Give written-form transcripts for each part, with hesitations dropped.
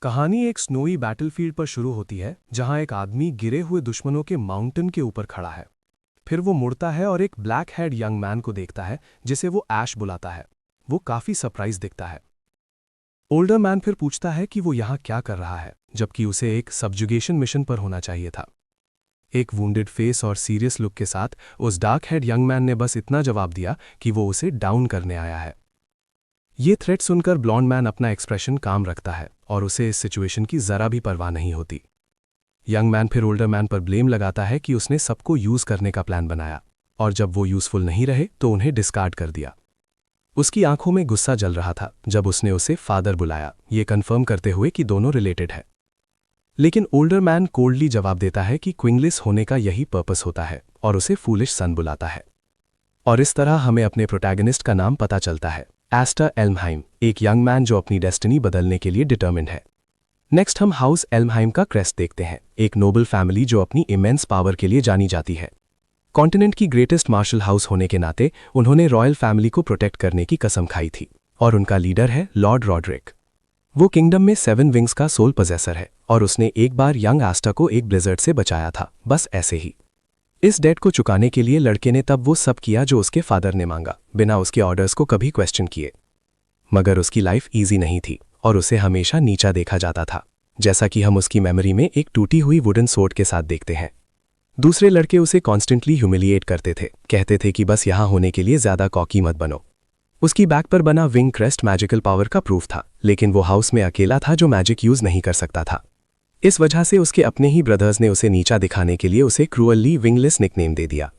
कहानी एक snowy battlefield पर शुरू होती है जहां एक आदमी गिरे हुए दुश्मनों के माउंटेन के ऊपर खड़ा है। फिर वो मुड़ता है और एक ब्लैक हेड यंग मैन को देखता है जिसे वो ऐश बुलाता है। वो काफी सरप्राइज दिखता है। ओल्डर मैन फिर पूछता है कि वो यहाँ क्या कर रहा है, जबकि उसे एक सब्जुगेशन मिशन पर होना चाहिए था। एक वुंडेड फेस और सीरियस लुक के साथ उस डार्क हेड यंग मैन ने बस इतना जवाब दिया कि वो उसे डाउन करने आया है। ये थ्रेट सुनकर ब्लॉन्ड मैन अपना एक्सप्रेशन काम रखता है और उसे इस सिचुएशन की जरा भी परवाह नहीं होती। यंग मैन फिर ओल्डर मैन पर ब्लेम लगाता है कि उसने सबको यूज करने का प्लान बनाया और जब वो यूजफुल नहीं रहे तो उन्हें डिस्कार्ड कर दिया। उसकी आंखों में गुस्सा जल रहा था जब उसने उसे फादर बुलाया, ये कंफर्म करते हुए कि दोनों रिलेटेड है। लेकिन ओल्डर मैन कोल्डली जवाब देता है कि क्विंगलेस होने का यही पर्पस होता है और उसे फूलिश सन बुलाता है। और इस तरह हमें अपने प्रोटैगनिस्ट का नाम पता चलता है, एस्टर एल्महाइम, एक यंग मैन जो अपनी डेस्टिनी बदलने के लिए डिटर्मिन्ड है। नेक्स्ट हम हाउस एल्महाइम का क्रेस्ट देखते हैं, एक नोबल फैमिली जो अपनी इमेंस पावर के लिए जानी जाती है। कॉन्टिनेंट की ग्रेटेस्ट मार्शल हाउस होने के नाते उन्होंने रॉयल फैमिली को प्रोटेक्ट करने की कसम खाई थी और उनका लीडर है लॉर्ड रॉड्रिक। वो किंगडम में 7 विंग्स का सोल पोजेसर है और उसने एक बार यंग एस्टर को एक ब्लिजर्ड से बचाया था, बस ऐसे ही। इस डेट को चुकाने के लिए लड़के ने तब वो सब किया जो उसके फादर ने मांगा, बिना उसके ऑर्डर्स को कभी क्वेश्चन किए। मगर उसकी लाइफ ईजी नहीं थी और उसे हमेशा नीचा देखा जाता था, जैसा कि हम उसकी मेमोरी में एक टूटी हुई वुडन सोर्ड के साथ देखते हैं। दूसरे लड़के उसे कॉन्स्टेंटली ह्यूमिलिएट करते थे, कहते थे कि बस यहाँ होने के लिए ज्यादा कॉकी मत बनो। उसकी बैक पर बना विंग क्रेस्ट मैजिकल पावर का प्रूफ था, लेकिन वो हाउस में अकेला था जो मैजिक यूज नहीं कर सकता था। इस वजह से उसके अपने ही ब्रदर्स ने उसे नीचा दिखाने के लिए उसे क्रूअली विंगलेस निकनेम दे दिया।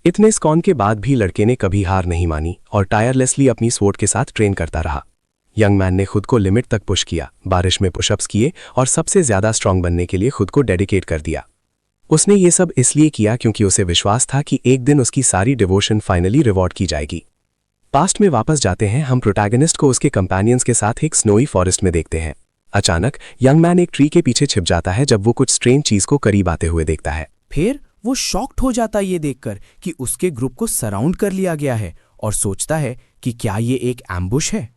इतने स्कॉन के बाद भी लड़के ने कभी हार नहीं मानी और टायरलेसली अपनी स्वॉर्ड के साथ ट्रेन करता रहा। यंग मैन ने खुद को लिमिट तक पुश किया, बारिश में पुशअप्स किए और सबसे ज्यादा स्ट्रांग बनने के लिए खुद को डेडिकेट कर दिया। उसने ये सब इसलिए किया क्योंकि उसे विश्वास था कि एक दिन उसकी सारी डिवोशन फाइनली रिवॉर्ड की जाएगी। पास्ट में वापस जाते हैं, हम प्रोटैगनिस्ट को उसके कंपेनियंस के साथ एक स्नोई फॉरेस्ट में देखते हैं। अचानक यंग मैन एक ट्री के पीछे छिप जाता है जब वो कुछ स्ट्रेंज चीज को करीब आते हुए देखता है। फिर वो शॉक्ड हो जाता है ये देखकर कि उसके ग्रुप को सराउंड कर लिया गया है और सोचता है कि क्या ये एक एम्बुश है।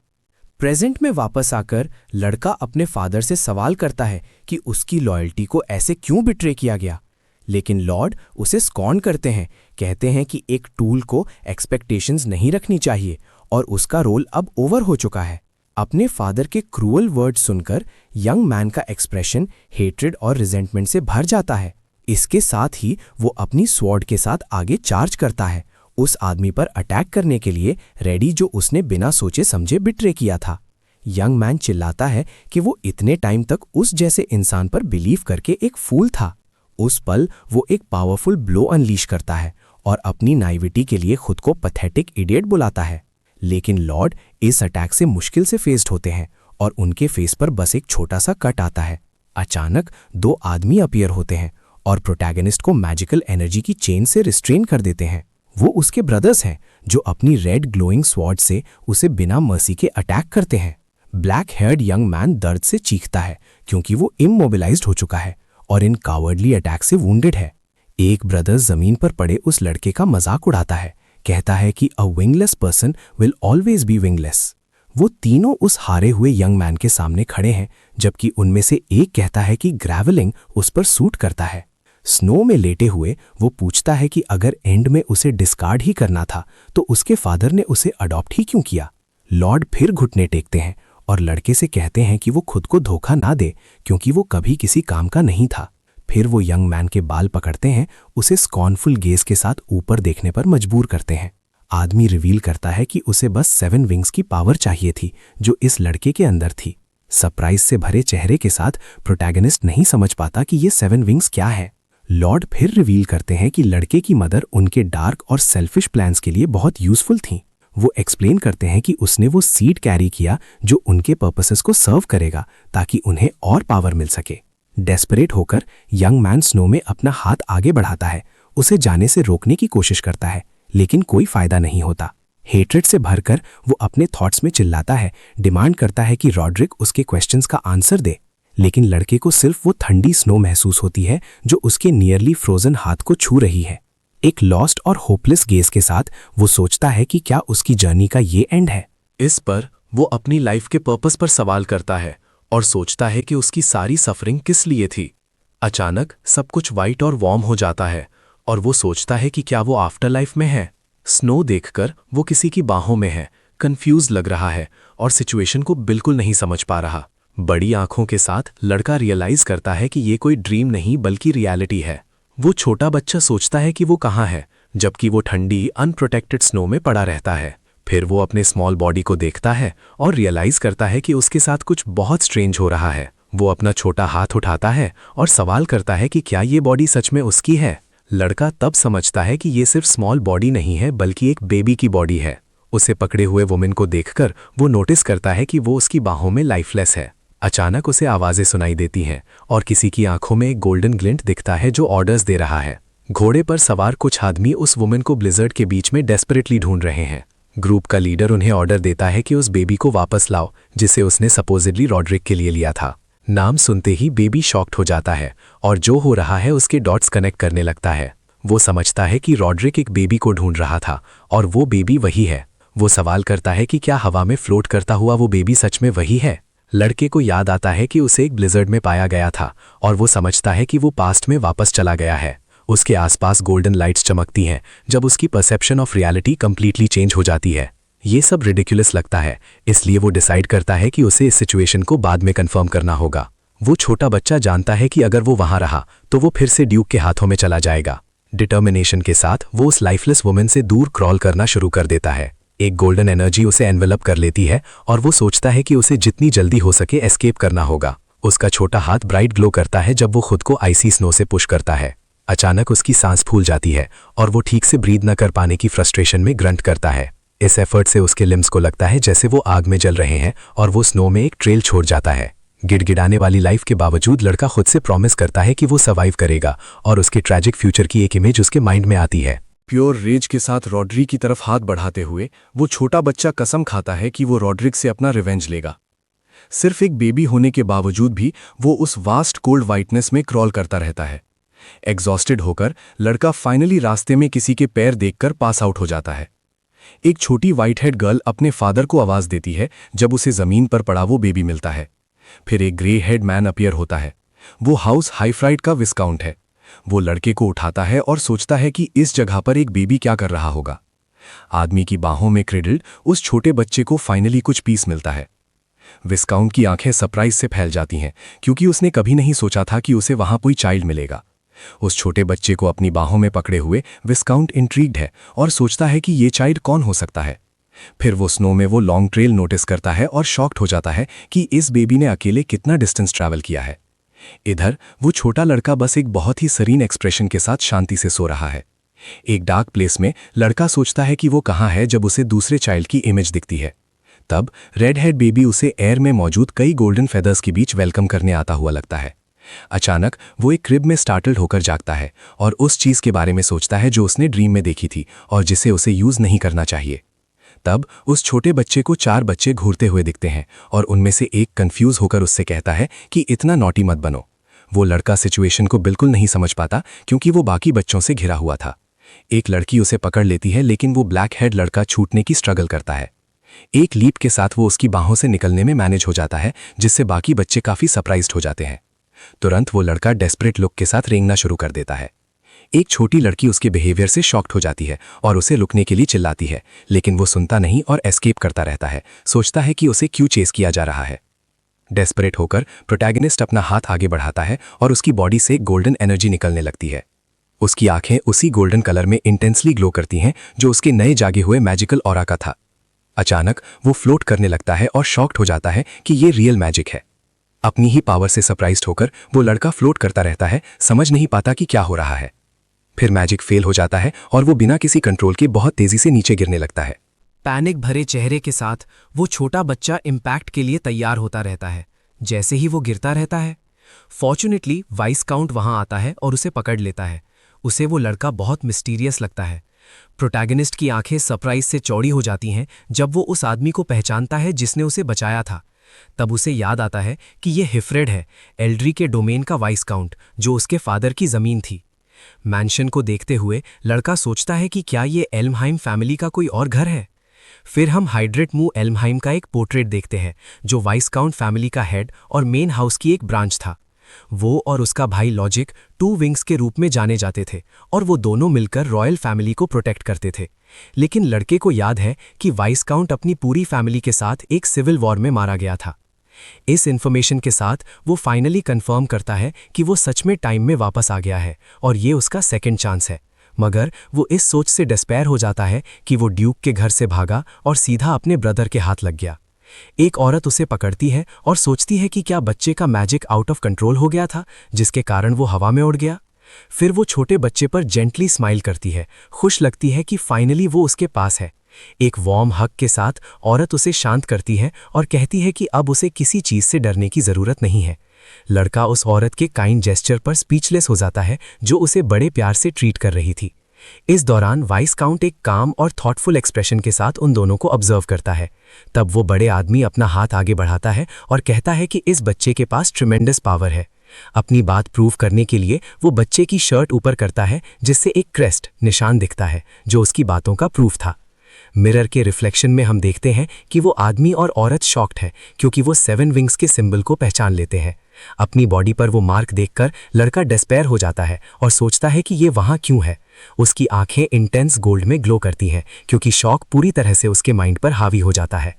प्रेजेंट में वापस आकर लड़का अपने फादर से सवाल करता है कि उसकी लॉयल्टी को ऐसे क्यों बिट्रे किया गया, लेकिन लॉर्ड उसे स्कॉन करते हैं, कहते हैं कि एक टूल को एक्सपेक्टेशंस नहीं रखनी चाहिए और उसका रोल अब ओवर हो चुका है। अपने फादर के क्रूअल वर्ड सुनकर यंग मैन का एक्सप्रेशन हेट्रेड और रिजेंटमेंट से भर जाता है। इसके साथ ही वो अपनी स्वॉर्ड के साथ आगे चार्ज करता है, उस आदमी पर अटैक करने के लिए रेडी जो उसने बिना सोचे समझे बिट्रे किया था। यंग मैन चिल्लाता है कि वो इतने टाइम तक उस जैसे इंसान पर बिलीव करके एक फूल था। उस पल वो एक पावरफुल ब्लो अनलीश करता है और अपनी नाइविटी के लिए खुद को पैथेटिक इडियट बुलाता है। लेकिन लॉर्ड इस अटैक से मुश्किल से फेस्ड होते हैं और उनके फेस पर बस एक छोटा सा कट आता है। अचानक 2 आदमी अपीयर होते हैं और प्रोटैगनिस्ट को मैजिकल एनर्जी की चेन से रिस्ट्रेन कर देते हैं। वो उसके ब्रदर्स हैं जो अपनी रेड ग्लोइंग स्वॉर्ड से उसे बिना मर्सी के अटैक करते हैं। ब्लैक हेयर्ड यंग मैन दर्द से चीखता है क्योंकि वो इमोबिलाइज्ड हो चुका है और इन कावर्डली अटैक से वुंडेड है। एक ब्रदर जमीन पर पड़े उस लड़के का मजाक उड़ाता है, कहता है कि a wingless person will always be wingless. वो तीनों उस हारे हुए यंग मैन के सामने खड़े हैं, जबकि उनमें से एक कहता है कि ग्रेवलिंग उस पर सूट करता है। स्नो में लेटे हुए वो पूछता है कि अगर एंड में उसे डिस्कार्ड ही करना था तो उसके फादर ने उसे अडॉप्ट ही क्यों किया। लॉर्ड फिर घुटने टेकते हैं और लड़के से कहते हैं कि वो खुद को धोखा ना दे क्योंकि वो कभी किसी काम का नहीं था। फिर वो यंग मैन के बाल पकड़ते हैं, उसे स्कॉनफुल गेज के साथ ऊपर देखने पर मजबूर करते हैं। आदमी रिवील करता है कि उसे बस 7 विंग्स की पावर चाहिए थी जो इस लड़के के अंदर थी। सरप्राइज से भरे चेहरे के साथ प्रोटैगनिस्ट नहीं समझ पाता कि ये 7 विंग्स क्या है। लॉर्ड फिर रिवील करते हैं कि लड़के की मदर उनके डार्क और सेल्फिश प्लान्स के लिए बहुत यूजफुल थी। वो एक्सप्लेन करते हैं कि उसने वो सीड कैरी किया जो उनके पर्पसेस को सर्व करेगा ताकि उन्हें और पावर मिल सके। डेस्परेट होकर यंग मैन स्नो में अपना हाथ आगे बढ़ाता है, उसे जाने से रोकने की कोशिश करता है, लेकिन कोई फायदा नहीं होता। हेट्रेड से भरकर वो अपने थॉट्स में चिल्लाता है, डिमांड करता है कि रॉड्रिक उसके क्वेश्चंस का आंसर दे, लेकिन लड़के को सिर्फ वो ठंडी स्नो महसूस होती है जो उसके नियरली फ्रोजन हाथ को छू रही है। एक लॉस्ट और होपलेस गेज के साथ वो सोचता है कि क्या उसकी जर्नी का ये एंड है। इस पर वो अपनी लाइफ के पर्पस पर सवाल करता है और सोचता है कि उसकी सारी सफरिंग किस लिए थी। अचानक सब कुछ वाइट और वार्म हो जाता है और वो सोचता है कि क्या वो आफ्टर लाइफ में है। स्नो देखकर वो किसी की बाहों में है, कंफ्यूज लग रहा है और सिचुएशन को बिल्कुल नहीं समझ पा रहा। बड़ी आंखों के साथ लड़का रियलाइज करता है कि ये कोई ड्रीम नहीं बल्कि रियलिटी है। वो छोटा बच्चा सोचता है कि वो कहाँ है, जबकि वो ठंडी अनप्रोटेक्टेड स्नो में पड़ा रहता है। फिर वो अपने स्मॉल बॉडी को देखता है और रियलाइज करता है कि उसके साथ कुछ बहुत स्ट्रेंज हो रहा है। वो अपना छोटा हाथ उठाता है और सवाल करता है कि क्या ये बॉडी सच में उसकी है। लड़का तब समझता है कि ये सिर्फ स्मॉल बॉडी नहीं है बल्कि एक बेबी की बॉडी है। उसे पकड़े हुए वुमेन को देखकर वो नोटिस करता है कि वो उसकी बाहों में लाइफलेस है। अचानक उसे आवाजें सुनाई देती हैं और किसी की आंखों में एक गोल्डन ग्लिंट दिखता है जो ऑर्डर्स दे रहा है। घोड़े पर सवार कुछ आदमी उस वुमेन को ब्लिजर्ड के बीच में डेस्परेटली ढूंढ रहे हैं। ग्रुप का लीडर उन्हें ऑर्डर देता है कि उस बेबी को वापस लाओ जिसे उसने सपोजिडली रॉड्रिक के लिए लिया था। नाम सुनते ही बेबी शॉक्ड हो जाता है और जो हो रहा है उसके डॉट्स कनेक्ट करने लगता है। वो समझता है कि रॉड्रिक एक बेबी को ढूंढ रहा था और वो बेबी वही है। वो सवाल करता है कि क्या हवा में फ्लोट करता हुआ वो बेबी सच में वही है। लड़के को याद आता है कि उसे एक ब्लिजर्ड में पाया गया था और वो समझता है कि वो पास्ट में वापस चला गया है। उसके आसपास गोल्डन लाइट्स चमकती हैं जब उसकी perception of reality completely change हो जाती है। ये सब रिडिकुलस लगता है, इसलिए वो डिसाइड करता है कि उसे इस सिचुएशन को बाद में कंफर्म करना होगा। वो छोटा बच्चा जानता है कि अगर वो वहां रहा तो वो फिर से ड्यूक के हाथों में चला जाएगा। डिटर्मिनेशन के साथ वो उस लाइफलेस वुमेन से दूर क्रॉल करना शुरू कर देता है। एक गोल्डन एनर्जी उसे एनवेलप कर लेती है और वो सोचता है कि उसे जितनी जल्दी हो सके एस्केप करना होगा। उसका छोटा हाथ ब्राइट ग्लो करता है जब वो खुद को आइसी स्नो से पुश करता है। अचानक उसकी सांस फूल जाती है और वो ठीक से ब्रीद न कर पाने की फ्रस्ट्रेशन में ग्रंट करता है। इस एफर्ट से उसके लिम्स को लगता है जैसे वो आग में जल रहे हैं और वो स्नो में एक ट्रेल छोड़ जाता है। गिड़गिड़ाने वाली लाइफ के बावजूद लड़का खुद से प्रॉमिस करता है कि वो सर्वाइव करेगा और उसके ट्रैजिक फ्यूचर की एक इमेज उसके माइंड में आती है। प्योर रेज के साथ रॉड्रिक की तरफ हाथ बढ़ाते हुए वो छोटा बच्चा कसम खाता है कि वो रॉड्रिक से अपना रिवेंज लेगा। सिर्फ एक बेबी होने के बावजूद भी वो उस वास्ट कोल्ड वाइटनेस में क्रॉल करता रहता है। एग्जॉस्टेड होकर लड़का फाइनली रास्ते में किसी के पैर देखकर पास आउट हो जाता है। एक छोटी वाइट हेड गर्ल अपने फादर को आवाज देती है जब उसे जमीन पर पड़ा वो बेबी मिलता है। फिर एक ग्रे हेड मैन अपीयर होता है। वो हाउस हाईफ्राइड का विस्काउंट है। वो लड़के को उठाता है और सोचता है कि इस जगह पर एक बेबी क्या कर रहा होगा। आदमी की बाहों में क्रेडल्ड उस छोटे बच्चे को फाइनली कुछ पीस मिलता है। विस्काउंट की आंखें सरप्राइज से फैल जाती हैं क्योंकि उसने कभी नहीं सोचा था कि उसे वहां कोई चाइल्ड मिलेगा। उस छोटे बच्चे को अपनी बाहों में पकड़े हुए विस्काउंट इंट्रीग्ड है और सोचता है कि ये चाइल्ड कौन हो सकता है। फिर वो स्नो में वो लॉन्ग ट्रेल नोटिस करता है और शॉक्ड हो जाता है कि इस बेबी ने अकेले कितना डिस्टेंस ट्रैवल किया है। इधर वो छोटा लड़का बस एक बहुत ही सरीन एक्सप्रेशन के साथ शांति से सो रहा है। एक डार्क प्लेस में लड़का सोचता है कि वो कहाँ है जब उसे दूसरे चाइल्ड की इमेज दिखती है। तब रेड हेड बेबी उसे एयर में मौजूद कई गोल्डन फेदर्स के बीच वेलकम करने आता हुआ लगता है। अचानक वो एक क्रिब में स्टार्टल्ड होकर जागता है और उस चीज के बारे में सोचता है जो उसने ड्रीम में देखी थी और जिसे उसे यूज नहीं करना चाहिए। तब उस छोटे बच्चे को 4 बच्चे घूरते हुए दिखते हैं और उनमें से एक कंफ्यूज होकर उससे कहता है कि इतना नॉटी मत बनो। वो लड़का सिचुएशन को बिल्कुल नहीं समझ पाता क्योंकि वो बाकी बच्चों से घिरा हुआ था। एक लड़की उसे पकड़ लेती है लेकिन वो ब्लैक हेड लड़का छूटने की स्ट्रगल करता है। एक लीप के साथ वो उसकी बाहों से निकलने में मैनेज हो जाता है जिससे बाकी बच्चे काफी सरप्राइज्ड हो जाते हैं। तुरंत वो लड़का डेस्परेट लुक के साथ रेंगना शुरू कर देता है। एक छोटी लड़की उसके बिहेवियर से शॉक्ड हो जाती है और उसे रुकने के लिए चिल्लाती है, लेकिन वो सुनता नहीं और एस्केप करता रहता है, सोचता है कि उसे क्यों चेस किया जा रहा है। डेस्परेट होकर प्रोटैगनिस्ट अपना हाथ आगे बढ़ाता है और उसकी बॉडी से गोल्डन एनर्जी निकलने लगती है। उसकी आंखें उसी गोल्डन कलर में इंटेंसली ग्लो करती हैं जो उसके नए जागे हुए मैजिकल ऑरा का था। अचानक वो फ्लोट करने लगता है और शॉक्ड हो जाता है कि ये रियल मैजिक है। अपनी ही पावर से सरप्राइज्ड होकर वो लड़का फ्लोट करता रहता है, समझ नहीं पाता कि क्या हो रहा है। फिर मैजिक फेल हो जाता है और वो बिना किसी कंट्रोल के बहुत तेजी से नीचे गिरने लगता है। पैनिक भरे चेहरे के साथ वो छोटा बच्चा इम्पैक्ट के लिए तैयार होता रहता है। जैसे ही वो गिरता रहता है, फॉर्चुनेटली वाइस काउंट वहां आता है और उसे पकड़ लेता है। उसे वो लड़का बहुत मिस्टीरियस लगता है। प्रोटैगनिस्ट की आंखें सरप्राइज से चौड़ी हो जाती हैं जब वो उस आदमी को पहचानता है जिसने उसे बचाया था। तब उसे याद आता है कि ये हिफ्रेड है, एल्ड्री के डोमेन का वाइस काउंट, जो उसके फादर की जमीन थी। मैंशन को देखते हुए लड़का सोचता है कि क्या ये एल्महाइम फैमिली का कोई और घर है। फिर हम हाइड्रेट मू एल्महाइम का एक पोर्ट्रेट देखते हैं जो वाइसकाउंट फैमिली का हेड और मेन हाउस की एक ब्रांच था। वो और उसका भाई लॉजिक 2 विंग्स के रूप में जाने जाते थे और वो दोनों मिलकर रॉयल फैमिली को प्रोटेक्ट करते थे। लेकिन लड़के को याद है कि वाइसकाउंट अपनी पूरी फैमिली के साथ एक सिविल वॉर में मारा गया था। इस इन्फॉर्मेशन के साथ वो फाइनली कंफर्म करता है कि वो सच में टाइम में वापस आ गया है और ये उसका सेकंड चांस है। मगर वो इस सोच से डिस्पेयर हो जाता है कि वो ड्यूक के घर से भागा और सीधा अपने ब्रदर के हाथ लग गया। एक औरत उसे पकड़ती है और सोचती है कि क्या बच्चे का मैजिक आउट ऑफ कंट्रोल हो गया था जिसके कारण वो हवा में उड़ गया। फिर वो छोटे बच्चे पर जेंटली स्माइल करती है, खुश लगती है कि फाइनली वो उसके पास है। एक वार्म हग के साथ औरत उसे शांत करती है और कहती है कि अब उसे किसी चीज से डरने की जरूरत नहीं है। लड़का उस औरत के काइंड जेस्चर पर स्पीचलेस हो जाता है जो उसे बड़े प्यार से ट्रीट कर रही थी। इस दौरान वाइसकाउंट एक काम और थॉटफुल एक्सप्रेशन के साथ उन दोनों को ऑब्जर्व करता है। तब वो बड़े आदमी अपना हाथ आगे बढ़ाता है और कहता है कि इस बच्चे के पास ट्रिमेंडस पावर है। अपनी बात प्रूव करने के लिए वो बच्चे की शर्ट ऊपर करता है जिससे एक क्रेस्ट निशान दिखता है जो उसकी बातों का प्रूफ था। मिरर के रिफ्लेक्शन में हम देखते हैं कि वो आदमी और औरत शॉक्ड है क्योंकि वो 7 विंग्स के सिंबल को पहचान लेते हैं। अपनी बॉडी पर वो मार्क देखकर लड़का डिस्पेयर हो जाता है और सोचता है कि ये वहाँ क्यों है। उसकी आंखें इंटेंस गोल्ड में ग्लो करती हैं क्योंकि शॉक पूरी तरह से उसके माइंड पर हावी हो जाता है।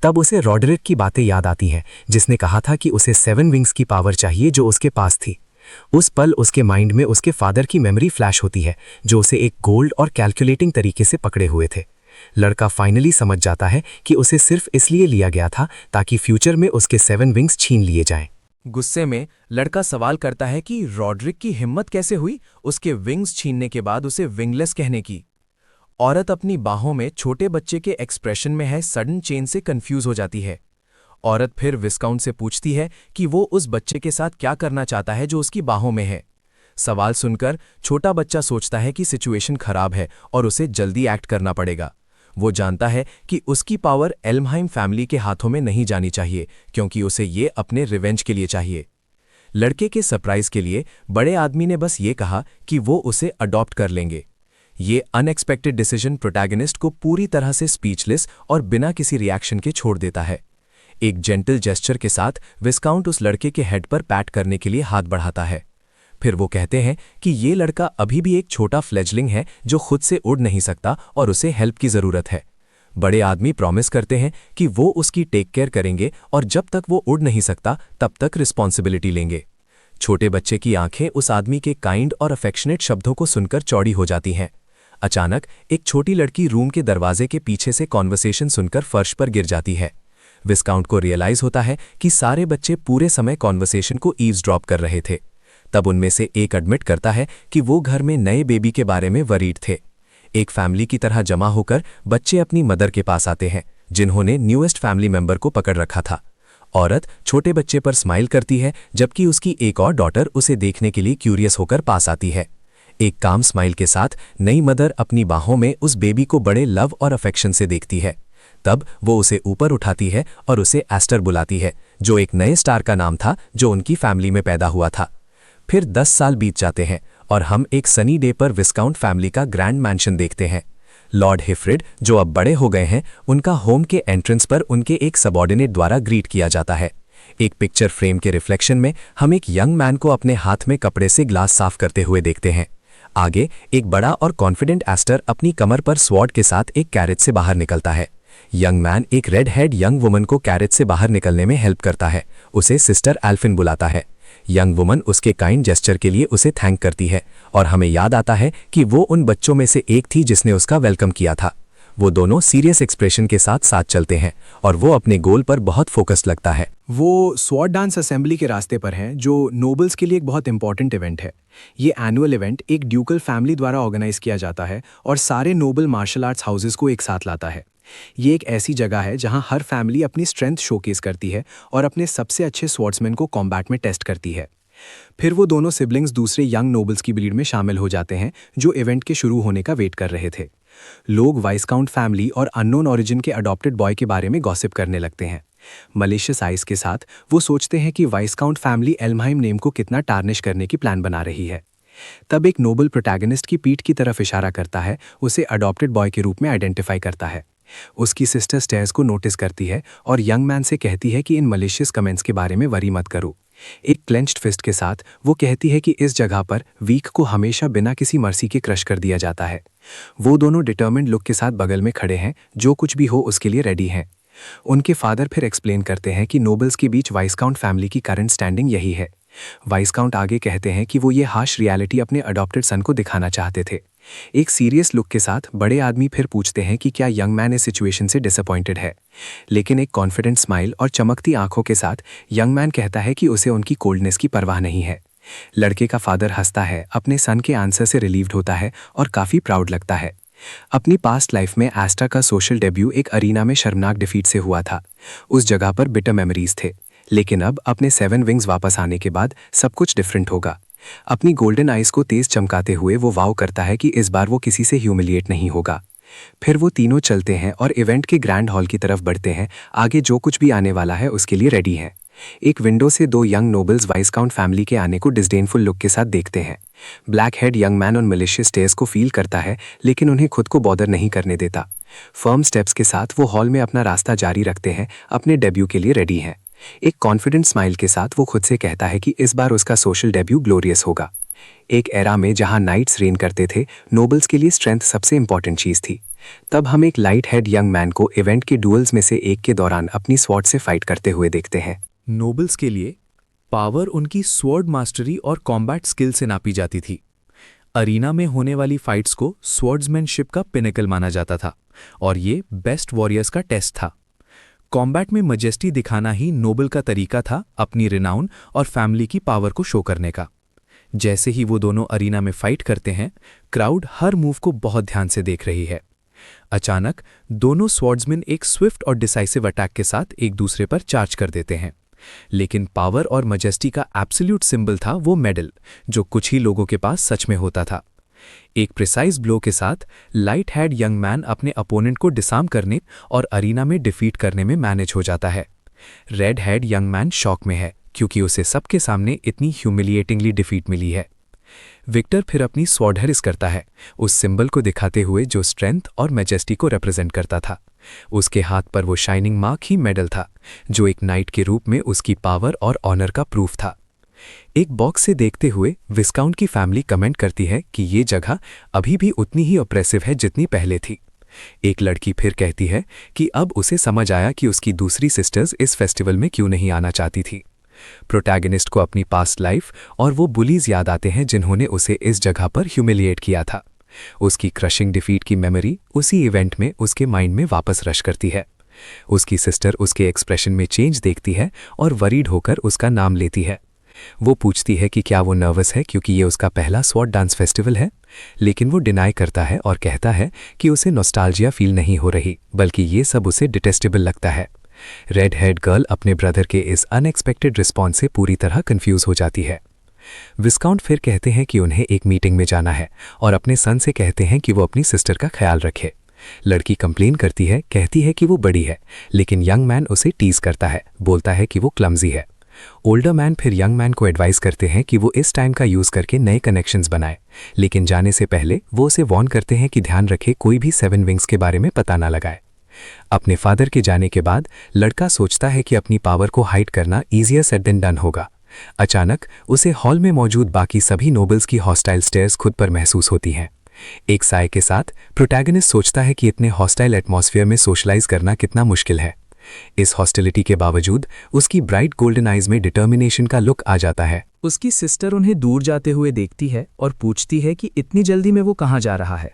तब उसे रॉडरिक की बातें याद आती हैं जिसने कहा था कि उसे 7 विंग्स की पावर चाहिए जो उसके पास थी। उस पल उसके माइंड में उसके फादर की मेमोरी फ्लैश होती है जो उसे एक गोल्ड और कैलकुलेटिंग तरीके से पकड़े हुए थे। लड़का फाइनली समझ जाता है कि उसे सिर्फ इसलिए लिया गया था ताकि फ्यूचर में उसके 7 विंग्स छीन लिए जाएं। गुस्से में लड़का सवाल करता है कि रॉड्रिक की हिम्मत कैसे हुई उसके विंग्स छीनने के बाद उसे विंगलेस कहने की। औरत अपनी बाहों में छोटे बच्चे के एक्सप्रेशन में है सडन चेंज से कंफ्यूज हो जाती है। औरत फिर विस्काउंट से पूछती है कि वो उस बच्चे के साथ क्या करना चाहता है जो उसकी बाहों में है। सवाल सुनकर छोटा बच्चा सोचता है कि सिचुएशन खराब है और उसे जल्दी एक्ट करना पड़ेगा। वो जानता है कि उसकी पावर एल्महाइम फैमिली के हाथों में नहीं जानी चाहिए क्योंकि उसे ये अपने रिवेंज के लिए चाहिए। लड़के के सरप्राइज के लिए बड़े आदमी ने बस ये कहा कि वो उसे अडॉप्ट कर लेंगे। ये अनएक्सपेक्टेड डिसीजन प्रोटैगनिस्ट को पूरी तरह से स्पीचलेस और बिना किसी रिएक्शन के छोड़ देता है। एक जेंटल जेस्चर के साथ विस्काउंट उस लड़के के हेड पर पैट करने के लिए हाथ बढ़ाता है। फिर वो कहते हैं कि ये लड़का अभी भी एक छोटा फ्लेजलिंग है जो खुद से उड़ नहीं सकता और उसे हेल्प की ज़रूरत है। बड़े आदमी प्रॉमिस करते हैं कि वो उसकी टेक केयर करेंगे और जब तक वो उड़ नहीं सकता तब तक रिस्पॉन्सिबिलिटी लेंगे। छोटे बच्चे की आंखें उस आदमी के काइंड और अफेक्शनेट शब्दों को सुनकर चौड़ी हो जाती हैं। अचानक एक छोटी लड़की रूम के दरवाजे के पीछे से कॉन्वर्सेशन सुनकर फर्श पर गिर जाती है। विस्काउंट को रियलाइज होता है कि सारे बच्चे पूरे समय कॉन्वर्सेशन को ईव्सड्रॉप कर रहे थे। तब उनमें से एक एडमिट करता है कि वो घर में नए बेबी के बारे में वरीड थे। एक फैमिली की तरह जमा होकर बच्चे अपनी मदर के पास आते हैं जिन्होंने न्यूएस्ट फैमिली मेंबर को पकड़ रखा था। औरत छोटे बच्चे पर स्माइल करती है जबकि उसकी एक और डॉटर उसे देखने के लिए क्यूरियस होकर पास आती है। एक काम स्माइल के साथ नई मदर अपनी बाहों में उस बेबी को बड़े लव और अफेक्शन से देखती है। तब वो उसे ऊपर उठाती है और उसे एस्टर बुलाती है जो एक नए स्टार का नाम था जो उनकी फैमिली में पैदा हुआ था। फिर 10 साल बीत जाते हैं और हम एक सनी डे पर विस्काउंट फैमिली का ग्रैंड मैंशन देखते हैं। लॉर्ड हिफ्रिड जो अब बड़े हो गए हैं उनका होम के एंट्रेंस पर उनके एक सबॉर्डिनेट द्वारा ग्रीट किया जाता है। एक पिक्चर फ्रेम के रिफ्लेक्शन में हम एक यंग मैन को अपने हाथ में कपड़े से ग्लास साफ करते हुए देखते हैं। आगे एक बड़ा और कॉन्फिडेंट एस्टर अपनी कमर पर स्वॉर्ड के साथ एक कैरेज से बाहर निकलता है। यंग मैन एक रेड हेड यंग वुमन को कैरेज से बाहर निकलने में हेल्प करता है, उसे सिस्टर एल्फिन बुलाता है। यंग वुमन उसके काइंड जेस्चर के लिए उसे थैंक करती है और हमें याद आता है कि वो उन बच्चों में से एक थी जिसने उसका वेलकम किया था। वो दोनों सीरियस एक्सप्रेशन के साथ साथ चलते हैं और वो अपने गोल पर बहुत फोकस्ड लगता है। वो स्वॉर्ड डांस असेंबली के रास्ते पर हैं जो नोबल्स के लिए एक बहुत इंपॉर्टेंट इवेंट है। ये एनुअल इवेंट एक ड्यूकल फैमिली द्वारा ऑर्गेनाइज किया जाता है और सारे नोबल मार्शल आर्ट्स हाउसेस को एक साथ लाता है। ये एक ऐसी जगह है जहां हर फैमिली अपनी स्ट्रेंथ शोकेस करती है और अपने सबसे अच्छे स्वॉर्ड्समैन को कॉम्बैट में टेस्ट करती है। फिर वो दोनों सिबलिंग्स दूसरे यंग नोबल्स की ब्रीड में शामिल हो जाते हैं जो इवेंट के शुरू होने का वेट कर रहे थे। लोग वाइसकाउंट फैमिली और अननोन ओरिजिन के अडॉप्टेड बॉय के बारे में गॉसिप करने लगते हैं। मलेशियस आइज के साथ वो सोचते हैं कि वाइसकाउंट फैमिली एल्महाइम नेम को कितना टार्निश करने की प्लान बना रही है। तब एक नोबल प्रोटैगनिस्ट की पीठ की तरफ इशारा करता है, उसे अडॉप्टेड बॉय के रूप में आइडेंटिफाई करता है। उसकी सिस्टर स्टेयर्स को नोटिस करती है और यंग मैन से कहती है कि इन मलिशियस कमेंट्स के बारे में वरी मत करो। एक क्लेंच्ड फिस्ट के साथ वो कहती है कि इस जगह पर वीक को हमेशा बिना किसी मर्सी के क्रश कर दिया जाता है। वो दोनों डिटर्मिन्ड लुक के साथ बगल में खड़े हैं, जो कुछ भी हो उसके लिए रेडी हैं। उनके फादर फिर एक्सप्लेन करते हैं कि नोबल्स के बीच वाइसकाउंट फैमिली की करंट स्टैंडिंग यही है। वाइसकाउंट आगे कहते हैं कि वो ये हार्श रियलिटी अपने अडॉप्टेड सन को दिखाना चाहते थे। एक सीरियस लुक के साथ बड़े आदमी फिर पूछते हैं कि क्या यंग मैन इस सिचुएशन से डिसअपॉइंटेड है, लेकिन एक कॉन्फिडेंट स्माइल और चमकती आंखों के साथ यंग मैन कहता है कि उसे उनकी कोल्डनेस की परवाह नहीं है। लड़के का फादर हंसता है, अपने सन के आंसर से रिलीव्ड होता है और काफ़ी प्राउड लगता है। अपनी पास्ट लाइफ में एस्टा का सोशल डेब्यू एक अरीना में शर्मनाक डिफीट से हुआ था। उस जगह पर बिटर मेमोरीज थे, लेकिन अब अपने 7 विंग्स वापस आने के बाद सब कुछ डिफरेंट होगा। अपनी गोल्डन आइज को तेज चमकाते हुए वो वाव करता है कि इस बार वो किसी से ह्यूमिलिएट नहीं होगा। फिर वो तीनों चलते हैं और इवेंट के ग्रैंड हॉल की तरफ बढ़ते हैं। आगे जो कुछ भी आने वाला है उसके लिए रेडी हैं। एक विंडो से 2 यंग नोबल्स वाइसकाउंट फैमिली के आने को डिस्डेनफुल लुक के साथ देखते हैं। Black head young man on malicious stairs को फील करता है, लेकिन उन्हें खुद को बॉदर नहीं करने देता। फर्म स्टेप्स के साथ वो हॉल में अपना रास्ता जारी रखते हैं, अपने डेब्यू के लिए रेडी हैं। एक कॉन्फिडेंट स्माइल के साथ वो खुद से कहता है कि इस बार उसका सोशल डेब्यू ग्लोरियस होगा। एक एरा में जहां नाइट्स रेन करते थे, नोबल्स के लिए स्ट्रेंथ सबसे इंपॉर्टेंट चीज थी। तब हम एक लाइट हेड यंग मैन को इवेंट के डुअल्स में से एक के दौरान अपनी स्वॉर्ड से फाइट करते हुए देखते हैं। नोबल्स के लिए पावर उनकी स्वॉर्ड मास्टरी और कॉम्बैट स्किल से नापी जाती थी। अरीना में होने वाली फाइट्स को स्वॉर्ड्समैनशिप का पिनेकल माना जाता था और ये बेस्ट वॉरियर्स का टेस्ट था। कॉम्बैट में मजेस्टी दिखाना ही नोबल का तरीका था अपनी रिनाउन और फैमिली की पावर को शो करने का। जैसे ही वो दोनों अरीना में फाइट करते हैं, क्राउड हर मूव को बहुत ध्यान से देख रही है। अचानक दोनों स्वॉर्ड्समैन एक स्विफ्ट और डिसाइसिव अटैक के साथ एक दूसरे पर चार्ज कर देते हैं, लेकिन पावर और मजेस्टी का एब्सोल्यूट सिंबल था वो मेडल, जो कुछ ही लोगों के पास सच में होता था। एक प्रिसाइज ब्लो के साथ लाइट हेड यंग मैन अपने अपोनेंट को डिसार्म करने और अरीना में डिफीट करने में मैनेज हो जाता है। Red head young man shock में है, क्योंकि उसे सबके सामने इतनी ह्यूमिलिएटिंगली डिफीट मिली है। विक्टर फिर अपनी स्वॉर्ड हरिस करता है, उस सिंबल को दिखाते हुए जो स्ट्रेंथ और मैजेस्टी को रिप्रेजेंट करता था। उसके हाथ पर वो शाइनिंग मार्क ही मेडल था, जो एक नाइट के रूप में उसकी पावर और ऑनर का प्रूफ था। एक बॉक्स से देखते हुए विस्काउंट की फैमिली कमेंट करती है कि ये जगह अभी भी उतनी ही ऑप्रेसिव है जितनी पहले थी। एक लड़की फिर कहती है कि अब उसे समझ आया कि उसकी दूसरी सिस्टर्स इस फेस्टिवल में क्यों नहीं आना चाहती थी। प्रोटैगनिस्ट को अपनी पास्ट लाइफ और वो बुलीज याद आते हैं जिन्होंने उसे इस जगह पर ह्यूमिलिएट किया था। उसकी क्रशिंग डिफीट की मेमोरी उसी इवेंट में उसके माइंड में वापस रश करती है। उसकी सिस्टर उसके एक्सप्रेशन में चेंज देखती है और वरीड होकर उसका नाम लेती है। वो पूछती है कि क्या वो नर्वस है क्योंकि ये उसका पहला स्वॉर्ड डांस फेस्टिवल है, लेकिन वो डिनाई करता है और कहता है कि उसे नॉस्टैल्जिया फील नहीं हो रही, बल्कि ये सब उसे डिटेस्टेबल लगता है। रेड हेड गर्ल अपने ब्रदर के इस अनएक्सपेक्टेड रिस्पॉन्स से पूरी तरह कंफ्यूज हो जाती है। विस्काउंट फिर कहते हैं कि उन्हें एक मीटिंग में जाना है और अपने सन से कहते हैं कि वो अपनी सिस्टर का ख्याल रखे। लड़की कंप्लेन करती है, कहती है कि वो बड़ी है, लेकिन यंग मैन उसे टीज करता है, बोलता है कि वो क्लमजी है। ओल्डर मैन फिर यंग मैन को एडवाइस करते हैं कि वो इस टाइम का यूज करके नए कनेक्शंस बनाए, लेकिन जाने से पहले वो उसे वार्न करते हैं कि ध्यान रखे कोई भी 7 विंग्स के बारे में पता ना लगाए। अपने फादर के जाने के बाद लड़का सोचता है कि अपनी पावर को हाइड करना ईजियर सेड देन डन होगा। अचानक उसे हॉल में मौजूद बाकी सभी नोबल्स की हॉस्टाइल स्टेयर्स खुद पर महसूस होती हैं। एक साय के साथ प्रोटैगनिस्ट सोचता है कि इतने हॉस्टाइल एटमॉस्फेयर में सोशलाइज करना कितना मुश्किल है। इस हॉस्टिलिटी के बावजूद उसकी ब्राइट गोल्डन आइज में डिटर्मिनेशन का लुक आ जाता है। उसकी सिस्टर उन्हें दूर जाते हुए देखती है और पूछती है कि इतनी जल्दी में वो कहाँ जा रहा है।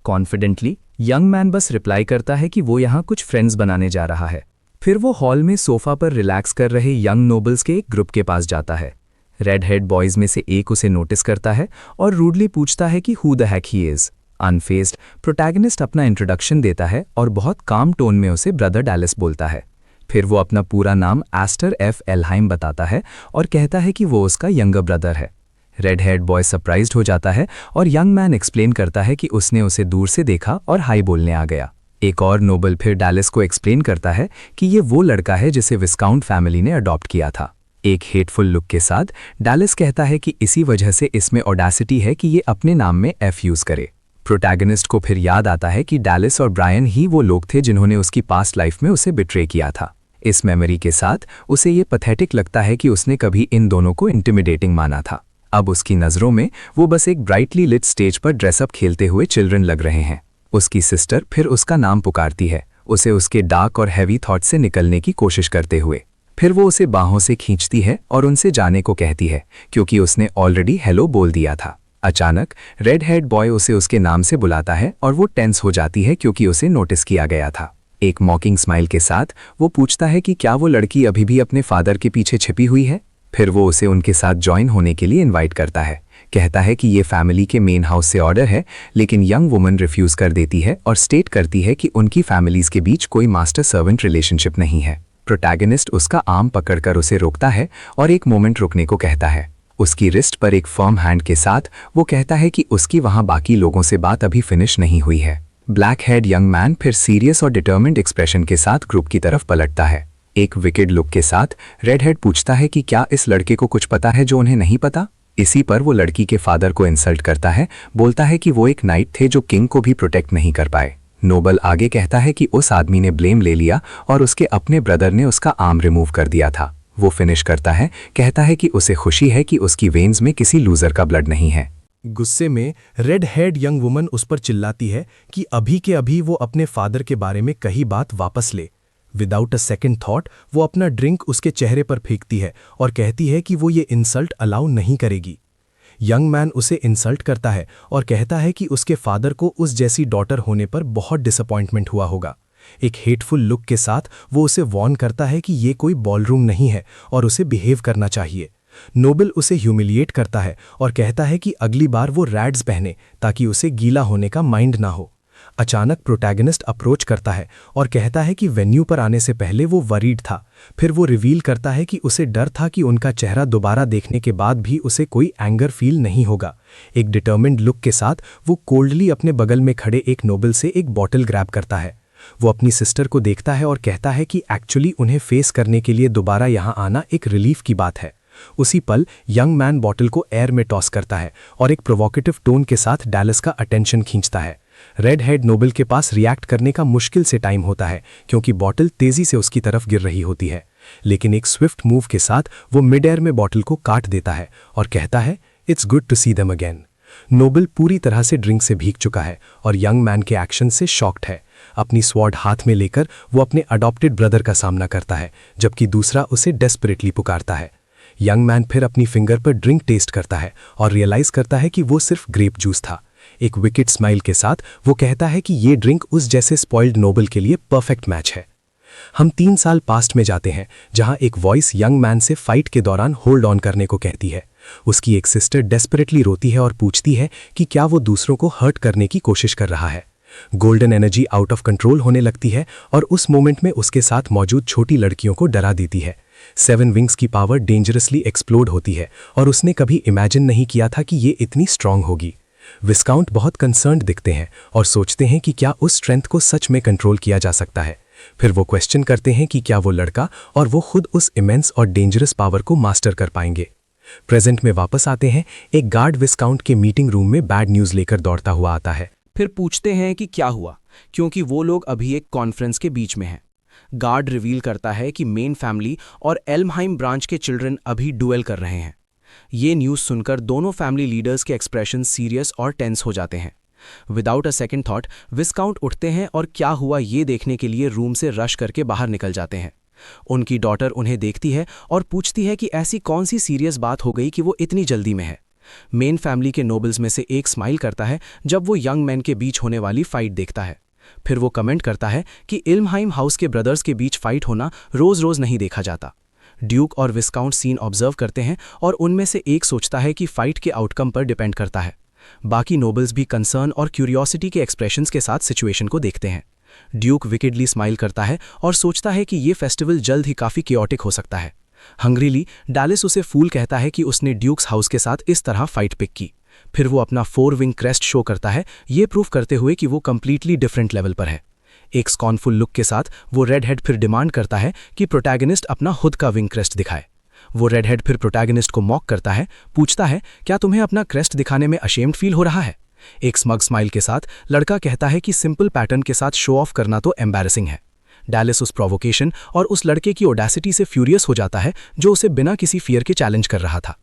कॉन्फिडेंटली यंग मैन बस रिप्लाई करता है कि वो यहाँ कुछ फ्रेंड्स बनाने जा रहा है। फिर वो हॉल में सोफा पर रिलैक्स कर रहे यंग नोबल्स के एक ग्रुप के पास जाता है। रेड हेड बॉयज में से एक उसे नोटिस करता है और रूडली पूछता है कि who the heck he is. Unfazed protagonist अपना इंट्रोडक्शन देता है और बहुत काम टोन में उसे ब्रदर डैलिस बोलता है। फिर वो अपना पूरा नाम एस्टर एफ एल्हाइम बताता है और कहता है कि वो उसका यंगर ब्रदर है। रेड हेड बॉय सरप्राइज्ड हो जाता है और यंग मैन एक्सप्लेन करता है कि उसने उसे दूर से देखा और हाई बोलने आ गया। एक और नोबल फिर डैलिस को एक्सप्लेन करता है कि ये वो लड़का है जिसे विस्काउंट फैमिली ने अडॉप्ट किया था। एक हेटफुल लुक के साथ डैलिस कहता है कि इसी वजह से इसमें ऑडेसिटी है कि ये अपने नाम में एफ यूज करे। प्रोटैगनिस्ट को फिर याद आता है कि डैलिस और ब्रायन ही वो लोग थे जिन्होंने उसकी पास्ट लाइफ में उसे बिट्रे किया था। इस मेमोरी के साथ उसे ये पैथेटिक लगता है कि उसने कभी इन दोनों को इंटिमिडेटिंग माना था। अब उसकी नज़रों में वो बस एक ब्राइटली लिट स्टेज पर ड्रेसअप खेलते हुए चिल्ड्रन लग रहे हैं। उसकी सिस्टर फिर उसका नाम पुकारती है, उसे उसके डार्क और हैवी थॉट से निकलने की कोशिश करते हुए। फिर वो उसे बाहों से खींचती है और उनसे जाने को कहती है, क्योंकि उसने ऑलरेडी हेलो बोल दिया था। अचानक रेड हेड बॉय उसे उसके नाम से बुलाता है और वो टेंस हो जाती है क्योंकि उसे नोटिस किया गया था। एक मॉकिंग स्माइल के साथ वो पूछता है कि क्या वो लड़की अभी भी अपने फादर के पीछे छिपी हुई है। फिर वो उसे उनके साथ ज्वाइन होने के लिए इनवाइट करता है, कहता है कि ये फैमिली के मेन हाउस से ऑर्डर है, लेकिन यंग वुमन रिफ्यूज कर देती है और स्टेट करती है कि उनकी फैमिलीज के बीच कोई मास्टर सर्वेंट रिलेशनशिप नहीं है। प्रोटैगनिस्ट उसका आर्म पकड़कर उसे रोकता है और एक मोमेंट रुकने को कहता है। उसकी रिस्ट पर एक फर्म हैंड के साथ वो कहता है कि उसकी वहां बाकी लोगों से बात अभी फिनिश नहीं हुई है। ब्लैक हेड यंग मैन फिर सीरियस और डिटर्मिन्ड एक्सप्रेशन के साथ ग्रुप की तरफ पलटता है। एक विकेड लुक के साथ रेड हेड पूछता है कि क्या इस लड़के को कुछ पता है जो उन्हें नहीं पता। इसी पर वो लड़की के फादर को इंसल्ट करता है, बोलता है कि वो एक नाइट थे जो किंग को भी प्रोटेक्ट नहीं कर पाए। नोबल आगे कहता है कि उस आदमी ने ब्लेम ले लिया और उसके अपने ब्रदर ने उसका आर्म रिमूव कर दिया था। वो फिनिश करता है, कहता है कि उसे खुशी है कि उसकी वेन्स में किसी लूजर का ब्लड नहीं है। गुस्से में रेड हेड यंग वुमन उस पर चिल्लाती है कि अभी के अभी वो अपने फादर के बारे में कही बात वापस ले। विदाउट अ सेकेंड थॉट वो अपना ड्रिंक उसके चेहरे पर फेंकती है और कहती है कि वो ये इंसल्ट अलाउ नहीं करेगी। यंग मैन उसे इंसल्ट करता है और कहता है कि उसके फादर को उस जैसी डॉटर होने पर बहुत डिसअपॉइंटमेंट हुआ होगा। एक हेटफुल लुक के साथ वो उसे वॉर्न करता है कि ये कोई बॉलरूम नहीं है और उसे बिहेव करना चाहिए। नोबल उसे ह्यूमिलिएट करता है और कहता है कि अगली बार वो रैड्स पहने ताकि उसे गीला होने का माइंड ना हो। अचानक प्रोटैगनिस्ट अप्रोच करता है और कहता है कि वेन्यू पर आने से पहले वो वरीड था। फिर वो रिवील करता है कि उसे डर था कि उनका चेहरा दोबारा देखने के बाद भी उसे कोई एंगर फील नहीं होगा। एक डिटर्मिन्ड लुक के साथ वो कोल्डली अपने बगल में खड़े एक नोबल से एक बॉटल ग्रैब करता है। वो अपनी सिस्टर को देखता है और कहता है कि एक्चुअली उन्हें फेस करने के लिए दोबारा यहाँ आना एक रिलीफ की बात है। उसी पल यंग मैन बॉटल को एयर में टॉस करता है और एक प्रोवोकेटिव टोन के साथ डैलिस का अटेंशन खींचता है। रेड हेड नोबल के पास रिएक्ट करने का मुश्किल से टाइम होता है क्योंकि बॉटल तेजी से उसकी तरफ गिर रही होती है, लेकिन एक स्विफ्ट मूव के साथ वो मिड एयर में बॉटल को काट देता है और कहता है, it's good to see them again. Noble पूरी तरह से ड्रिंक से भीग चुका है और यंग मैन के एक्शन से शॉक्ड है। अपनी स्वॉर्ड हाथ में लेकर वो अपने अडॉप्टेड ब्रदर का सामना करता है, जबकि दूसरा उसे डेस्परेटली पुकारता है। यंग मैन फिर अपनी फिंगर पर ड्रिंक टेस्ट करता है और रियलाइज करता है कि वो सिर्फ ग्रेप जूस था। एक विकेट स्माइल के साथ वो कहता है कि ये ड्रिंक उस जैसे स्पॉइल्ड नोबल के लिए परफेक्ट मैच है। हम 3 साल पास्ट में जाते हैं, जहां एक वॉइस यंग मैन से फाइट के दौरान होल्ड ऑन करने को कहती है। उसकी एक सिस्टर डेस्परेटली रोती है और पूछती है कि क्या वो दूसरों को हर्ट करने की कोशिश कर रहा है। Golden energy out of control होने लगती है और उस मोमेंट में उसके साथ मौजूद छोटी लड़कियों को डरा देती है। 7 विंग्स की पावर डेंजरसली एक्सप्लोड होती है और उसने कभी इमेजिन नहीं किया था कि ये इतनी स्ट्रांग होगी। विस्काउंट बहुत कंसर्न्ड दिखते हैं और सोचते हैं कि क्या उस स्ट्रेंथ को सच में कंट्रोल किया जा सकता है। फिर वो क्वेश्चन करते हैं कि क्या वो लड़का और वो खुद उस इमेंस और डेंजरस पावर को मास्टर कर पाएंगे। प्रेजेंट में वापस आते हैं। एक गार्ड विस्काउंट के मीटिंग रूम में बैड न्यूज़ लेकर दौड़ता हुआ आता है। फिर पूछते हैं कि क्या हुआ, क्योंकि वो लोग अभी एक कॉन्फ्रेंस के बीच में हैं। गार्ड रिवील करता है कि मेन फैमिली और एल्महाइम ब्रांच के चिल्ड्रन अभी डुएल कर रहे हैं। ये न्यूज़ सुनकर दोनों फैमिली लीडर्स के एक्सप्रेशन सीरियस और टेंस हो जाते हैं। विदाउट अ सेकेंड थॉट विस्काउंट उठते हैं और क्या हुआ ये देखने के लिए रूम से रश करके बाहर निकल जाते हैं। उनकी डॉटर उन्हें देखती है और पूछती है कि ऐसी कौन सी सीरियस बात हो गई कि वो इतनी जल्दी में है। मेन फैमिली के नोबल्स में से एक स्माइल करता है जब वो यंग मैन के बीच होने वाली फाइट देखता है। फिर वो कमेंट करता है कि इल्महाइम हाउस के ब्रदर्स के बीच फाइट होना रोज-रोज नहीं देखा जाता। ड्यूक और विस्काउंट सीन ऑब्जर्व करते हैं और उनमें से एक सोचता है कि फाइट के आउटकम पर डिपेंड करता है। बाकी नोबल्स भी कंसर्न और क्यूरियोसिटी के एक्सप्रेशंस के साथ सिचुएशन को देखते हैं। ड्यूक विकेडली स्माइल करता है और सोचता है कि ये फेस्टिवल जल्द ही काफ़ी कियोटिक हो सकता है। हंग्रीली डैलिस उसे फूल कहता है कि उसने ड्यूक्स हाउस के साथ इस तरह फाइट पिक की। फिर वो अपना 4 विंग क्रेस्ट शो करता है, ये प्रूव करते हुए कि वो कंप्लीटली डिफरेंट लेवल पर है। एक स्कॉनफुल लुक के साथ वो रेड हेड फिर डिमांड करता है कि प्रोटैगनिस्ट अपना खुद का विंग क्रेस्ट दिखाए। वो रेड हेड फिर प्रोटैगनिस्ट को मॉक करता है, पूछता है क्या तुम्हें अपना क्रेस्ट दिखाने में अशेम्ड फील हो रहा है। एक स्मग स्माइल के साथ लड़का कहता है कि सिंपल पैटर्न के साथ शो ऑफ करना तो एम्बैरेसिंग है। डैलिस उस प्रोवोकेशन और उस लड़के की ओडेसिटी से फ्यूरियस हो जाता है जो उसे बिना किसी फियर के चैलेंज कर रहा था।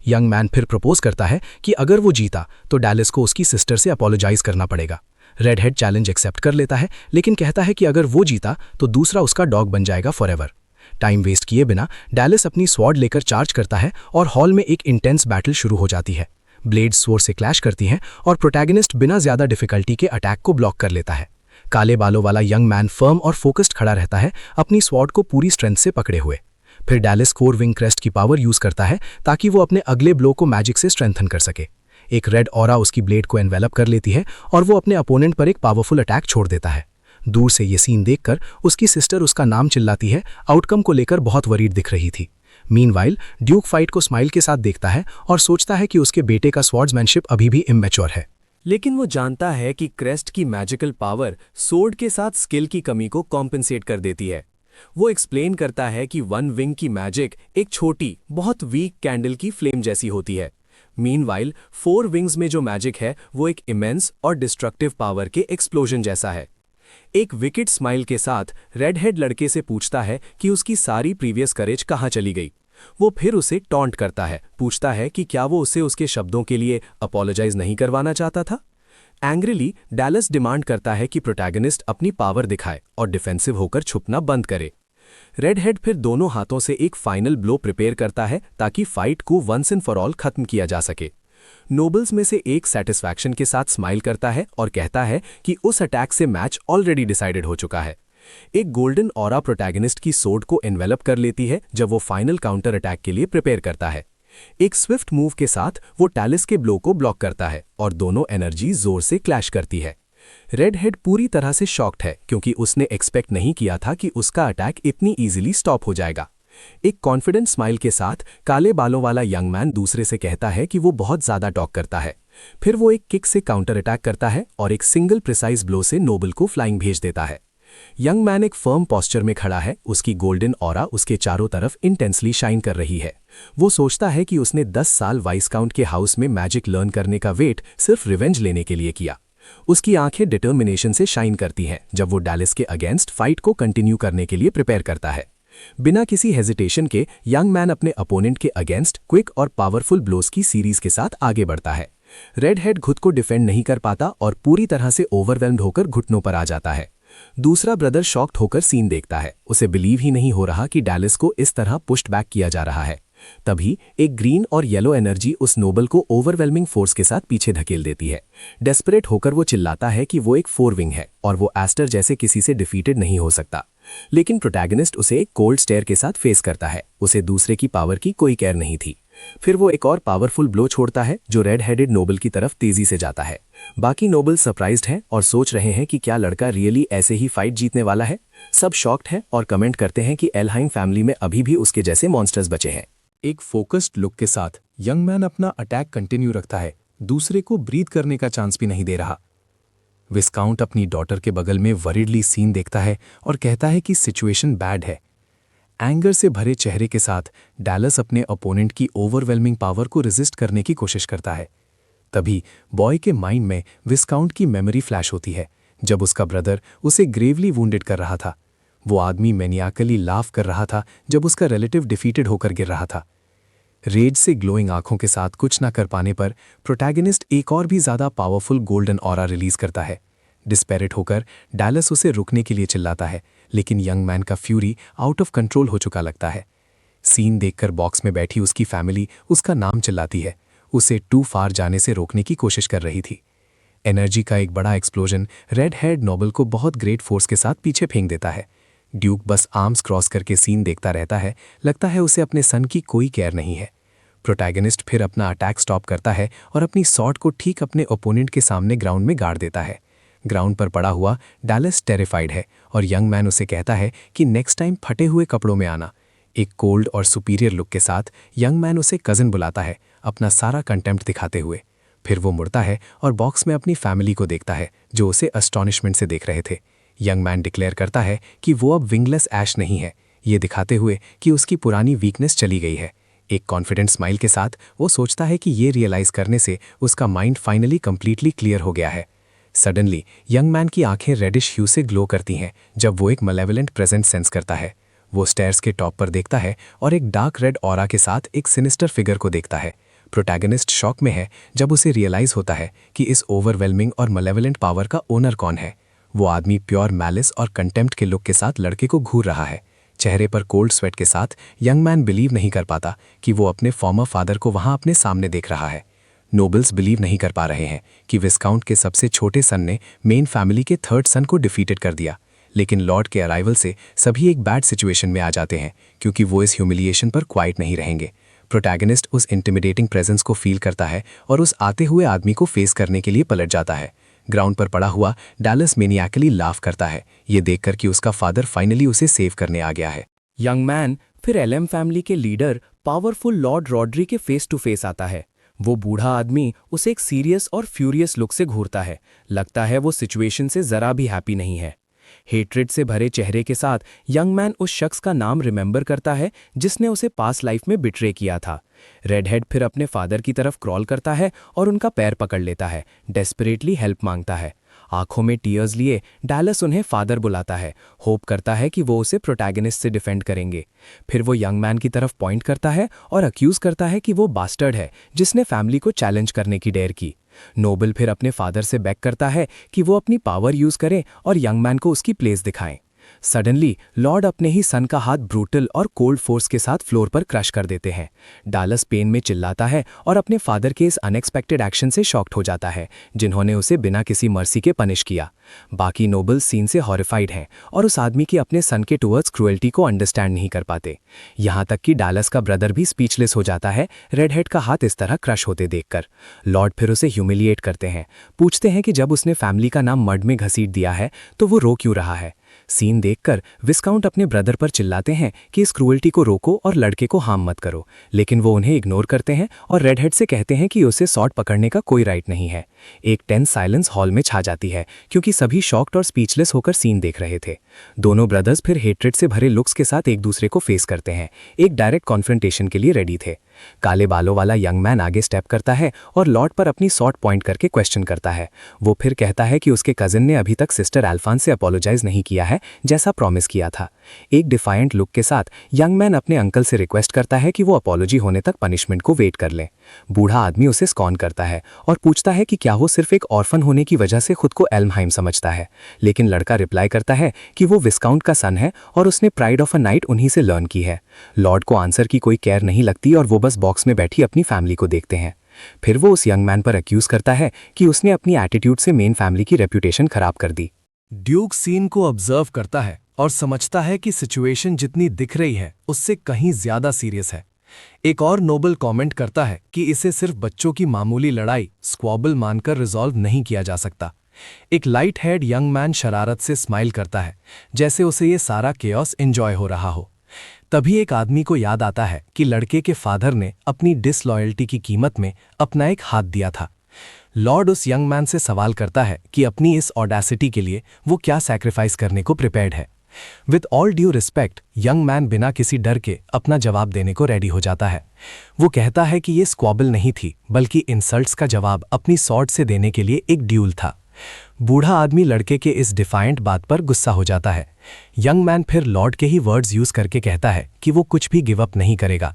यंग मैन फिर प्रपोज करता है कि अगर वो जीता तो डैलिस को उसकी सिस्टर से अपोलोजाइज करना पड़ेगा। रेड हेड चैलेंज एक्सेप्ट कर लेता है, लेकिन कहता है कि अगर वो जीता तो दूसरा उसका डॉग बन जाएगा फॉरएवर। टाइम वेस्ट किए बिना डैलिस अपनी स्वॉर्ड लेकर चार्ज करता है और हॉल में एक इंटेंस बैटल शुरू हो जाती है। ब्लेड्स स्वॉर्ड से क्लैश करती हैं और प्रोटैगनिस्ट बिना ज्यादा डिफिकल्टी के अटैक को ब्लॉक कर लेता है। काले बालों वाला यंग मैन फर्म और फोकस्ड खड़ा रहता है, अपनी स्वॉर्ड को पूरी स्ट्रेंथ से पकड़े हुए। फिर डैलिस 4 विंग क्रेस्ट की पावर यूज करता है ताकि वो अपने अगले ब्लो को मैजिक से स्ट्रेंथन कर सके। एक रेड ऑरा उसकी ब्लेड को एनवेलप कर लेती है और वो अपने अपोनेंट पर एक पावरफुल अटैक छोड़ देता है। दूर से ये सीन देखकर उसकी सिस्टर उसका नाम चिल्लाती है, आउटकम को लेकर बहुत वरीड दिख रही थी। मीनवाइल ड्यूक फाइट को स्माइल के साथ देखता है और सोचता है कि उसके बेटे का स्वॉर्ड्समैनशिप अभी भी इमैच्योर है। लेकिन वो जानता है कि क्रेस्ट की मैजिकल पावर सोर्ड के साथ स्किल की कमी को कॉम्पेंसेट कर देती है। वो एक्सप्लेन करता है कि 1 विंग की मैजिक एक छोटी, बहुत वीक कैंडल की फ्लेम जैसी होती है। मीनवाइल 4 विंग्स में जो मैजिक है वो एक इमेंस और डिस्ट्रक्टिव पावर के एक्सप्लोजन जैसा है। एक विकेट स्माइल के साथ रेड हेड लड़के से पूछता है कि उसकी सारी प्रीवियस करेज कहाँ चली गई। वो फिर उसे टॉन्ट करता है, पूछता है कि क्या वो उसे उसके शब्दों के लिए अपोलोजाइज नहीं करवाना चाहता था। एंग्रीली डैलस डिमांड करता है कि प्रोटैगनिस्ट अपनी पावर दिखाए और डिफेंसिव होकर छुपना बंद करे। रेड हेड फिर दोनों हाथों से एक फाइनल ब्लो प्रिपेयर करता है ताकि फाइट को वंस एंड फॉर ऑल खत्म किया जा सके। नोबल्स में से एक सेटिस्फैक्शन के साथ स्माइल करता है और कहता है कि उस अटैक से मैच ऑलरेडी डिसाइडेड हो चुका है। एक गोल्डन ऑरा प्रोटैगनिस्ट की सोर्ड को एनवेलप कर लेती है जब वो फाइनल काउंटर अटैक के लिए प्रिपेयर करता है। एक स्विफ्ट मूव के साथ वो टैलिस के ब्लो को ब्लॉक करता है और दोनों एनर्जी जोर से क्लैश करती है। रेड हेड पूरी तरह से शॉक्ड है क्योंकि उसने एक्सपेक्ट नहीं किया था कि उसका अटैक इतनी इजीली स्टॉप हो जाएगा। एक कॉन्फिडेंट स्माइल के साथ काले बालों वाला यंग मैन दूसरे से कहता है कि वो बहुत ज्यादा टॉक करता है। फिर वो एक किक से काउंटर अटैक करता है और एक सिंगल प्रिसाइज ब्लो से नोबल को फ्लाइंग भेज देता है। यंग मैन एक फर्म पोस्चर में खड़ा है, उसकी गोल्डन ऑरा उसके चारों तरफ इंटेंसली शाइन कर रही है। वो सोचता है कि उसने 10 साल वाइसकाउंट के हाउस में मैजिक लर्न करने का वेट सिर्फ रिवेंज लेने के लिए किया। उसकी आंखें डिटर्मिनेशन से शाइन करती हैं जब वो डैलिस के अगेंस्ट फाइट को कंटिन्यू करने के लिए प्रिपेयर करता है। बिना किसी हेजिटेशन के यंग मैन अपने अपोनेंट के अगेंस्ट क्विक और पावरफुल ब्लोज की सीरीज के साथ आगे बढ़ता है। रेड हेड खुद को डिफेंड नहीं कर पाता और पूरी तरह से ओवरवेल्म्ड होकर घुटनों पर आ जाता है। दूसरा ब्रदर शॉक्ड होकर सीन देखता है, उसे बिलीव ही नहीं हो रहा कि डैलिस को इस तरह पुश्ड बैक किया जा रहा है। तभी एक ग्रीन और येलो एनर्जी उस नोबल को ओवरवेलमिंग फोर्स के साथ पीछे धकेल देती है। डेस्परेट होकर वो चिल्लाता है कि वो एक 4 विंग है और वो एस्टर जैसे किसी से डिफीटेड नहीं हो सकता। लेकिन प्रोटैगनिस्ट उसे एक कोल्ड स्टेयर के साथ फेस करता है, उसे दूसरे की पावर की कोई केयर नहीं थी। फिर वो एक और पावरफुल ब्लो छोड़ता है जो रेड हेडेड नोबल की तरफ तेजी से जाता है। बाकी नोबल सरप्राइज्ड हैं और सोच रहे हैं कि क्या लड़का रियली ऐसे ही फाइट जीतने वाला है। सब शॉक्ड हैं और कमेंट करते हैं कि एल्हाइम फैमिली में अभी भी उसके जैसे मॉन्स्टर्स बचे हैं। एक फोकस्ड लुक के साथ यंग मैन अपना अटैक कंटिन्यू रखता है, दूसरे को ब्रीथ करने का चांस भी नहीं दे रहा। विस्काउंट अपनी डॉटर के बगल में वरीडली सीन देखता है और कहता है कि सिचुएशन बैड है। एंगर से भरे चेहरे के साथ डैलस अपने अपोनेंट की ओवरवेलमिंग पावर को रेजिस्ट करने की कोशिश करता है। तभी बॉय के माइंड में विस्काउंट की मेमोरी फ्लैश होती है जब उसका ब्रदर उसे ग्रेवली वुंडेड कर रहा था। वो आदमी मैनियाकली लाफ कर रहा था जब उसका रिलेटिव डिफीटेड होकर गिर रहा था। रेज से ग्लोइंग आंखों के साथ कुछ ना कर पाने पर प्रोटैगनिस्ट एक और भी ज्यादा पावरफुल गोल्डन ऑरा रिलीज करता है। डिस्पेरेट होकर डैलस उसे रुकने के लिए चिल्लाता है, लेकिन यंग मैन का फ्यूरी आउट ऑफ कंट्रोल हो चुका लगता है। सीन देखकर बॉक्स में बैठी उसकी फैमिली उसका नाम चिल्लाती है, उसे टू फार जाने से रोकने की कोशिश कर रही थी। एनर्जी का एक बड़ा एक्सप्लोजन रेड हेड नोबल को बहुत ग्रेट फोर्स के साथ पीछे फेंक देता है। ड्यूक बस आर्म्स क्रॉस करके सीन देखता रहता है, लगता है उसे अपने सन की कोई केयर नहीं है। प्रोटैगनिस्ट फिर अपना अटैक स्टॉप करता है और अपनी सॉर्ड को ठीक अपने ओपोनेंट के सामने ग्राउंड में गाड़ देता है। ग्राउंड पर पड़ा हुआ डैलस टेरिफाइड है और यंग मैन उसे कहता है कि नेक्स्ट टाइम फटे हुए कपड़ों में आना। एक कोल्ड और सुपीरियर लुक के साथ यंग मैन उसे कज़न बुलाता है, अपना सारा कंटेम्प्ट दिखाते हुए। फिर वो मुड़ता है और बॉक्स में अपनी फैमिली को देखता है जो उसे अस्टॉनिशमेंट से देख रहे थे। यंग मैन डिक्लेयर करता है कि वो अब विंगलेस ऐश नहीं है, ये दिखाते हुए कि उसकी पुरानी वीकनेस चली गई है। एक कॉन्फिडेंट स्माइल के साथ वो सोचता है कि ये रियलाइज करने से उसका माइंड फाइनली कंप्लीटली क्लियर हो गया है। सडनली यंग मैन की आंखें रेडिश ह्यू से ग्लो करती हैं जब वो एक मलेवलेंट प्रेजेंस सेंस करता है। वो स्टेयर्स के टॉप पर देखता है और एक डार्क रेड ऑरा के साथ एक सिनिस्टर फिगर को देखता है। प्रोटैगनिस्ट शॉक में है जब उसे रियलाइज होता है कि इस ओवरवेलमिंग और मलेवलेंट पावर का ओनर कौन है। वो आदमी प्योर मैलिस और कंटेम्प्ट के लुक के साथ लड़के को घूर रहा है। चेहरे पर कोल्ड स्वेट के साथ यंग मैन बिलीव नहीं कर पाता कि वो अपने फॉर्मर फादर को वहां अपने सामने देख रहा है। नोबल्स बिलीव नहीं कर पा रहे हैं कि विस्काउंट के सबसे छोटे सन ने मेन फैमिली के थर्ड सन को डिफीटेड कर दिया, लेकिन लॉर्ड के अराइवल से सभी एक बैड सिचुएशन में आ जाते हैं क्योंकि वो इस ह्यूमिलिएशन पर क्वाइट नहीं रहेंगे। प्रोटैगनिस्ट उस इंटिमिडेटिंग प्रेजेंस को फील करता है और उस आते हुए आदमी को फेस करने के लिए पलट जाता है। ग्राउंड पर पड़ा हुआ डैलस मेनियाकली लाफ करता है ये देखकर कि उसका फादर फाइनली उसे सेव करने आ गया है। यंग मैन फिर एलएम फैमिली के लीडर पावरफुल लॉर्ड रॉड्री के फेस टू फेस आता है। वो बूढ़ा आदमी उसे एक सीरियस और फ्यूरियस लुक से घूरता है। लगता है वो सिचुएशन से जरा भी हैप्पी नहीं है। हेट्रेड से भरे चेहरे के साथ यंग मैन उस शख्स का नाम रिमेंबर करता है जिसने उसे पास लाइफ में बिट्रे किया था। रेडहेड फिर अपने फादर की तरफ क्रॉल करता है और उनका पैर पकड़ लेता है, डेस्परेटली हेल्प मांगता है। आंखों में टीयर्स लिए डैलस उन्हें फादर बुलाता है, होप करता है कि वो उसे प्रोटैगनिस्ट से डिफेंड करेंगे। फिर वो यंग मैन की तरफ पॉइंट करता है और अक्यूज करता है कि वो बास्टर्ड है जिसने फैमिली को चैलेंज करने की डेयर की। नोबल फिर अपने फादर से बेग करता है कि वो अपनी पावर यूज करें और यंग मैन को उसकी प्लेस दिखाएं। सडनली लॉर्ड अपने ही सन का हाथ ब्रूटल और कोल्ड फोर्स के साथ फ्लोर पर क्रश कर देते हैं। डालस पेन में चिल्लाता है और अपने फादर के इस अनएक्सपेक्टेड एक्शन से शॉक्ड हो जाता है जिन्होंने उसे बिना किसी मर्सी के पनिश किया। बाकी नोबल्स सीन से हॉरिफाइड हैं और उस आदमी की अपने सन के टुवर्ड्स क्रुएल्टी को अंडरस्टैंड नहीं कर पाते। यहाँ तक कि डालस का ब्रदर भी स्पीचलेस हो जाता है रेडहेड का हाथ इस तरह क्रश होते देखकर। लॉर्ड फिर उसे ह्यूमिलिएट करते हैं, पूछते हैं कि जब उसने फैमिली का नाम मड में घसीट दिया है तो वो रो क्यों रहा है। सीन देखकर विस्काउंट अपने ब्रदर पर चिल्लाते हैं कि इस क्रूएल्टी को रोको और लड़के को हार्म मत करो, लेकिन वो उन्हें इग्नोर करते हैं और रेडहेड से कहते हैं कि उसे सॉर्ड पकड़ने का कोई राइट नहीं है। एक टेंस साइलेंस हॉल में छा जाती है क्योंकि सभी शॉक्ड और स्पीचलेस होकर सीन देख रहे थे। दोनों ब्रदर्स फिर हेट्रेड से भरे लुक्स के साथ एक दूसरे को फेस करते हैं, एक डायरेक्ट कॉन्फ्रंटेशन के लिए रेडी थे। काले बालों वाला यंग मैन आगे स्टेप करता है और लॉर्ड पर अपनी सॉर्ड पॉइंट करके क्वेश्चन करता है। वो फिर कहता है कि उसके कजिन ने अभी तक सिस्टर एल्फान से अपोलोजाइज नहीं किया है जैसा प्रॉमिस किया था। एक डिफाइंट लुक के साथ यंग मैन अपने अंकल से रिक्वेस्ट करता है कि वो अपॉलोजी होने तक पनिशमेंट को वेट कर लें। बूढ़ा आदमी उसे स्कॉन करता है और पूछता है कि क्या वो सिर्फ एक ऑर्फन होने की वजह से खुद को एल्महाइम समझता है, लेकिन लड़का रिप्लाई करता है कि वो विस्काउंट का सन है और उसने प्राइड ऑफ अ नाइट उन्हीं से लर्न की है। लॉर्ड को आंसर की कोई केयर नहीं लगती और वो बस बॉक्स में बैठी अपनी फैमिली को देखते हैं। फिर वो उस यंग मैन पर अक्यूज करता है कि उसने अपनी एटीट्यूड से मेन फैमिली की रेप्यूटेशन खराब कर दी। ड्यूक सीन को ऑब्जर्व करता है और समझता है कि सिचुएशन जितनी दिख रही है उससे कहीं ज्यादा सीरियस है। एक और नोबल कमेंट करता है कि इसे सिर्फ बच्चों की मामूली लड़ाई स्क्वॉबल मानकर रिजॉल्व नहीं किया जा सकता। एक लाइट हेड यंग मैन शरारत से स्माइल करता है जैसे उसे ये सारा केओस एंजॉय हो रहा हो। तभी एक आदमी को याद आता है कि लड़के के फादर ने अपनी डिसलॉयल्टी की कीमत में अपना एक हाथ दिया था। लॉर्ड उस यंग मैन से सवाल करता है कि अपनी इस ऑडेसिटी के लिए वो क्या सैक्रिफाइस करने को प्रिपेयर्ड है। With all due respect young man बिना किसी डर के अपना जवाब देने को रेडी हो जाता है। वो कहता है कि ये स्क्वॉबल नहीं थी बल्कि इंसल्ट्स का जवाब अपनी सॉर्ड से देने के लिए एक ड्यूल था। बूढ़ा आदमी लड़के के इस डिफाइंट बात पर गुस्सा हो जाता है। यंग मैन फिर लॉर्ड के ही वर्ड्स यूज करके कहता है कि वो कुछ भी गिव अप नहीं करेगा।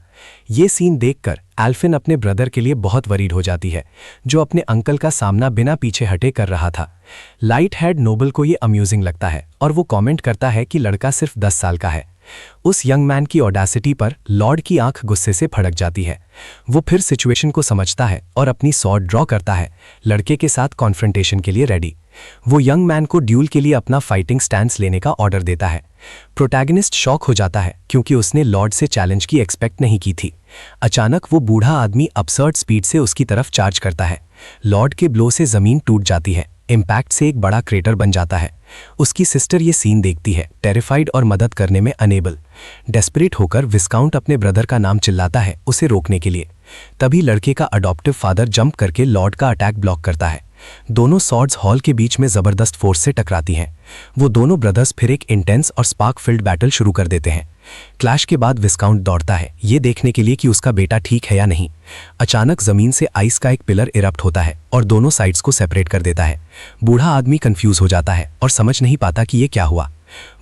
ये सीन देखकर एल्फिन अपने ब्रदर के लिए बहुत वरीड हो जाती है जो अपने अंकल का सामना बिना पीछे हटे कर रहा था। लाइट हेड नोबल को ये अम्यूजिंग लगता है और वो कमेंट करता है कि लड़का सिर्फ 10 साल का है। उस यंग मैन की ऑडेसिटी पर लॉर्ड की आंख गुस्से से फड़क जाती है। वो फिर सिचुएशन को समझता है और अपनी सॉर्ड ड्रॉ करता है, लड़के के साथ कॉन्फ्रंटेशन के लिए रेडी। वो यंग मैन को ड्यूल के लिए अपना फाइटिंग स्टैंस लेने का ऑर्डर देता है। प्रोटैगनिस्ट शॉक हो जाता है क्योंकि उसने लॉर्ड से चैलेंज की एक्सपेक्ट नहीं की थी। अचानक वो बूढ़ा आदमी अपसर्ड स्पीड से उसकी तरफ चार्ज करता है। लॉर्ड के ब्लो से जमीन टूट जाती है, इम्पैक्ट से एक बड़ा क्रेटर बन जाता है। उसकी सिस्टर ये सीन देखती है, टेरिफाइड और मदद करने में अनेबल। डेस्परेट होकर विस्काउंट अपने ब्रदर का नाम चिल्लाता है उसे रोकने के लिए। तभी लड़के का अडॉप्टिव फादर जंप करके लॉर्ड का अटैक ब्लॉक करता है। दोनों सॉर्ड्स हॉल के बीच में जबरदस्त फोर्स से टकराती हैं। वो दोनों ब्रदर्स फिर एक इंटेंस और स्पार्क फिल्ड बैटल शुरू कर देते हैं। क्लैश के बाद विस्काउंट दौड़ता है ये देखने के लिए कि उसका बेटा ठीक है या नहीं। अचानक जमीन से आइस का एक पिलर इरप्ट होता है और दोनों साइड्स को सेपरेट कर देता है। बूढ़ा आदमी कंफ्यूज हो जाता है और समझ नहीं पाता कि ये क्या हुआ।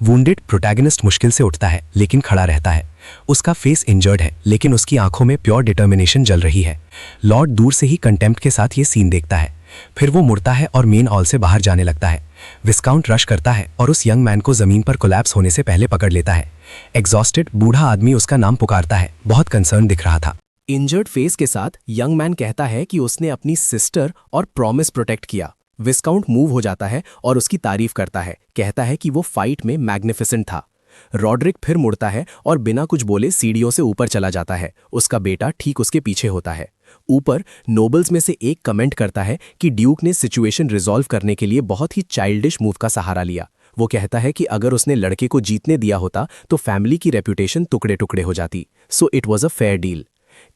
वुंडेड प्रोटैगनिस्ट मुश्किल से उठता है लेकिन खड़ा रहता है। उसका फेस इंजर्ड है लेकिन उसकी आंखों में प्योर डिटर्मिनेशन जल रही है। लॉर्ड दूर से ही कंटेम्प्ट के साथ ये सीन देखता है। फिर वो मुड़ता है और मेन हॉल से बाहर जाने लगता है। विस्काउंट रश करता है और उस यंग मैन को जमीन पर कोलैप्स होने से पहले पकड़ लेता है। एग्जॉस्टेड बूढ़ा आदमी उसका नाम पुकारता है, बहुत कंसर्न दिख रहा था। इंजर्ड फेस के साथ यंग मैन कहता है कि उसने अपनी सिस्टर और प्रॉमिस प्रोटेक्ट किया। विस्काउंट मूव हो जाता है और उसकी तारीफ करता है, कहता है कि वो फाइट में मैग्निफिसेंट था। रॉड्रिक फिर मुड़ता है और बिना कुछ बोले सीढ़ियों से ऊपर चला जाता है। उसका बेटा ठीक उसके पीछे होता है। ऊपर नोबल्स में से एक कमेंट करता है कि ड्यूक ने सिचुएशन रिजॉल्व करने के लिए बहुत ही चाइल्डिश मूव का सहारा लिया। वो कहता है कि अगर उसने लड़के को जीतने दिया होता तो फैमिली की रेपुटेशन टुकड़े टुकड़े हो जाती। So it was a fair deal.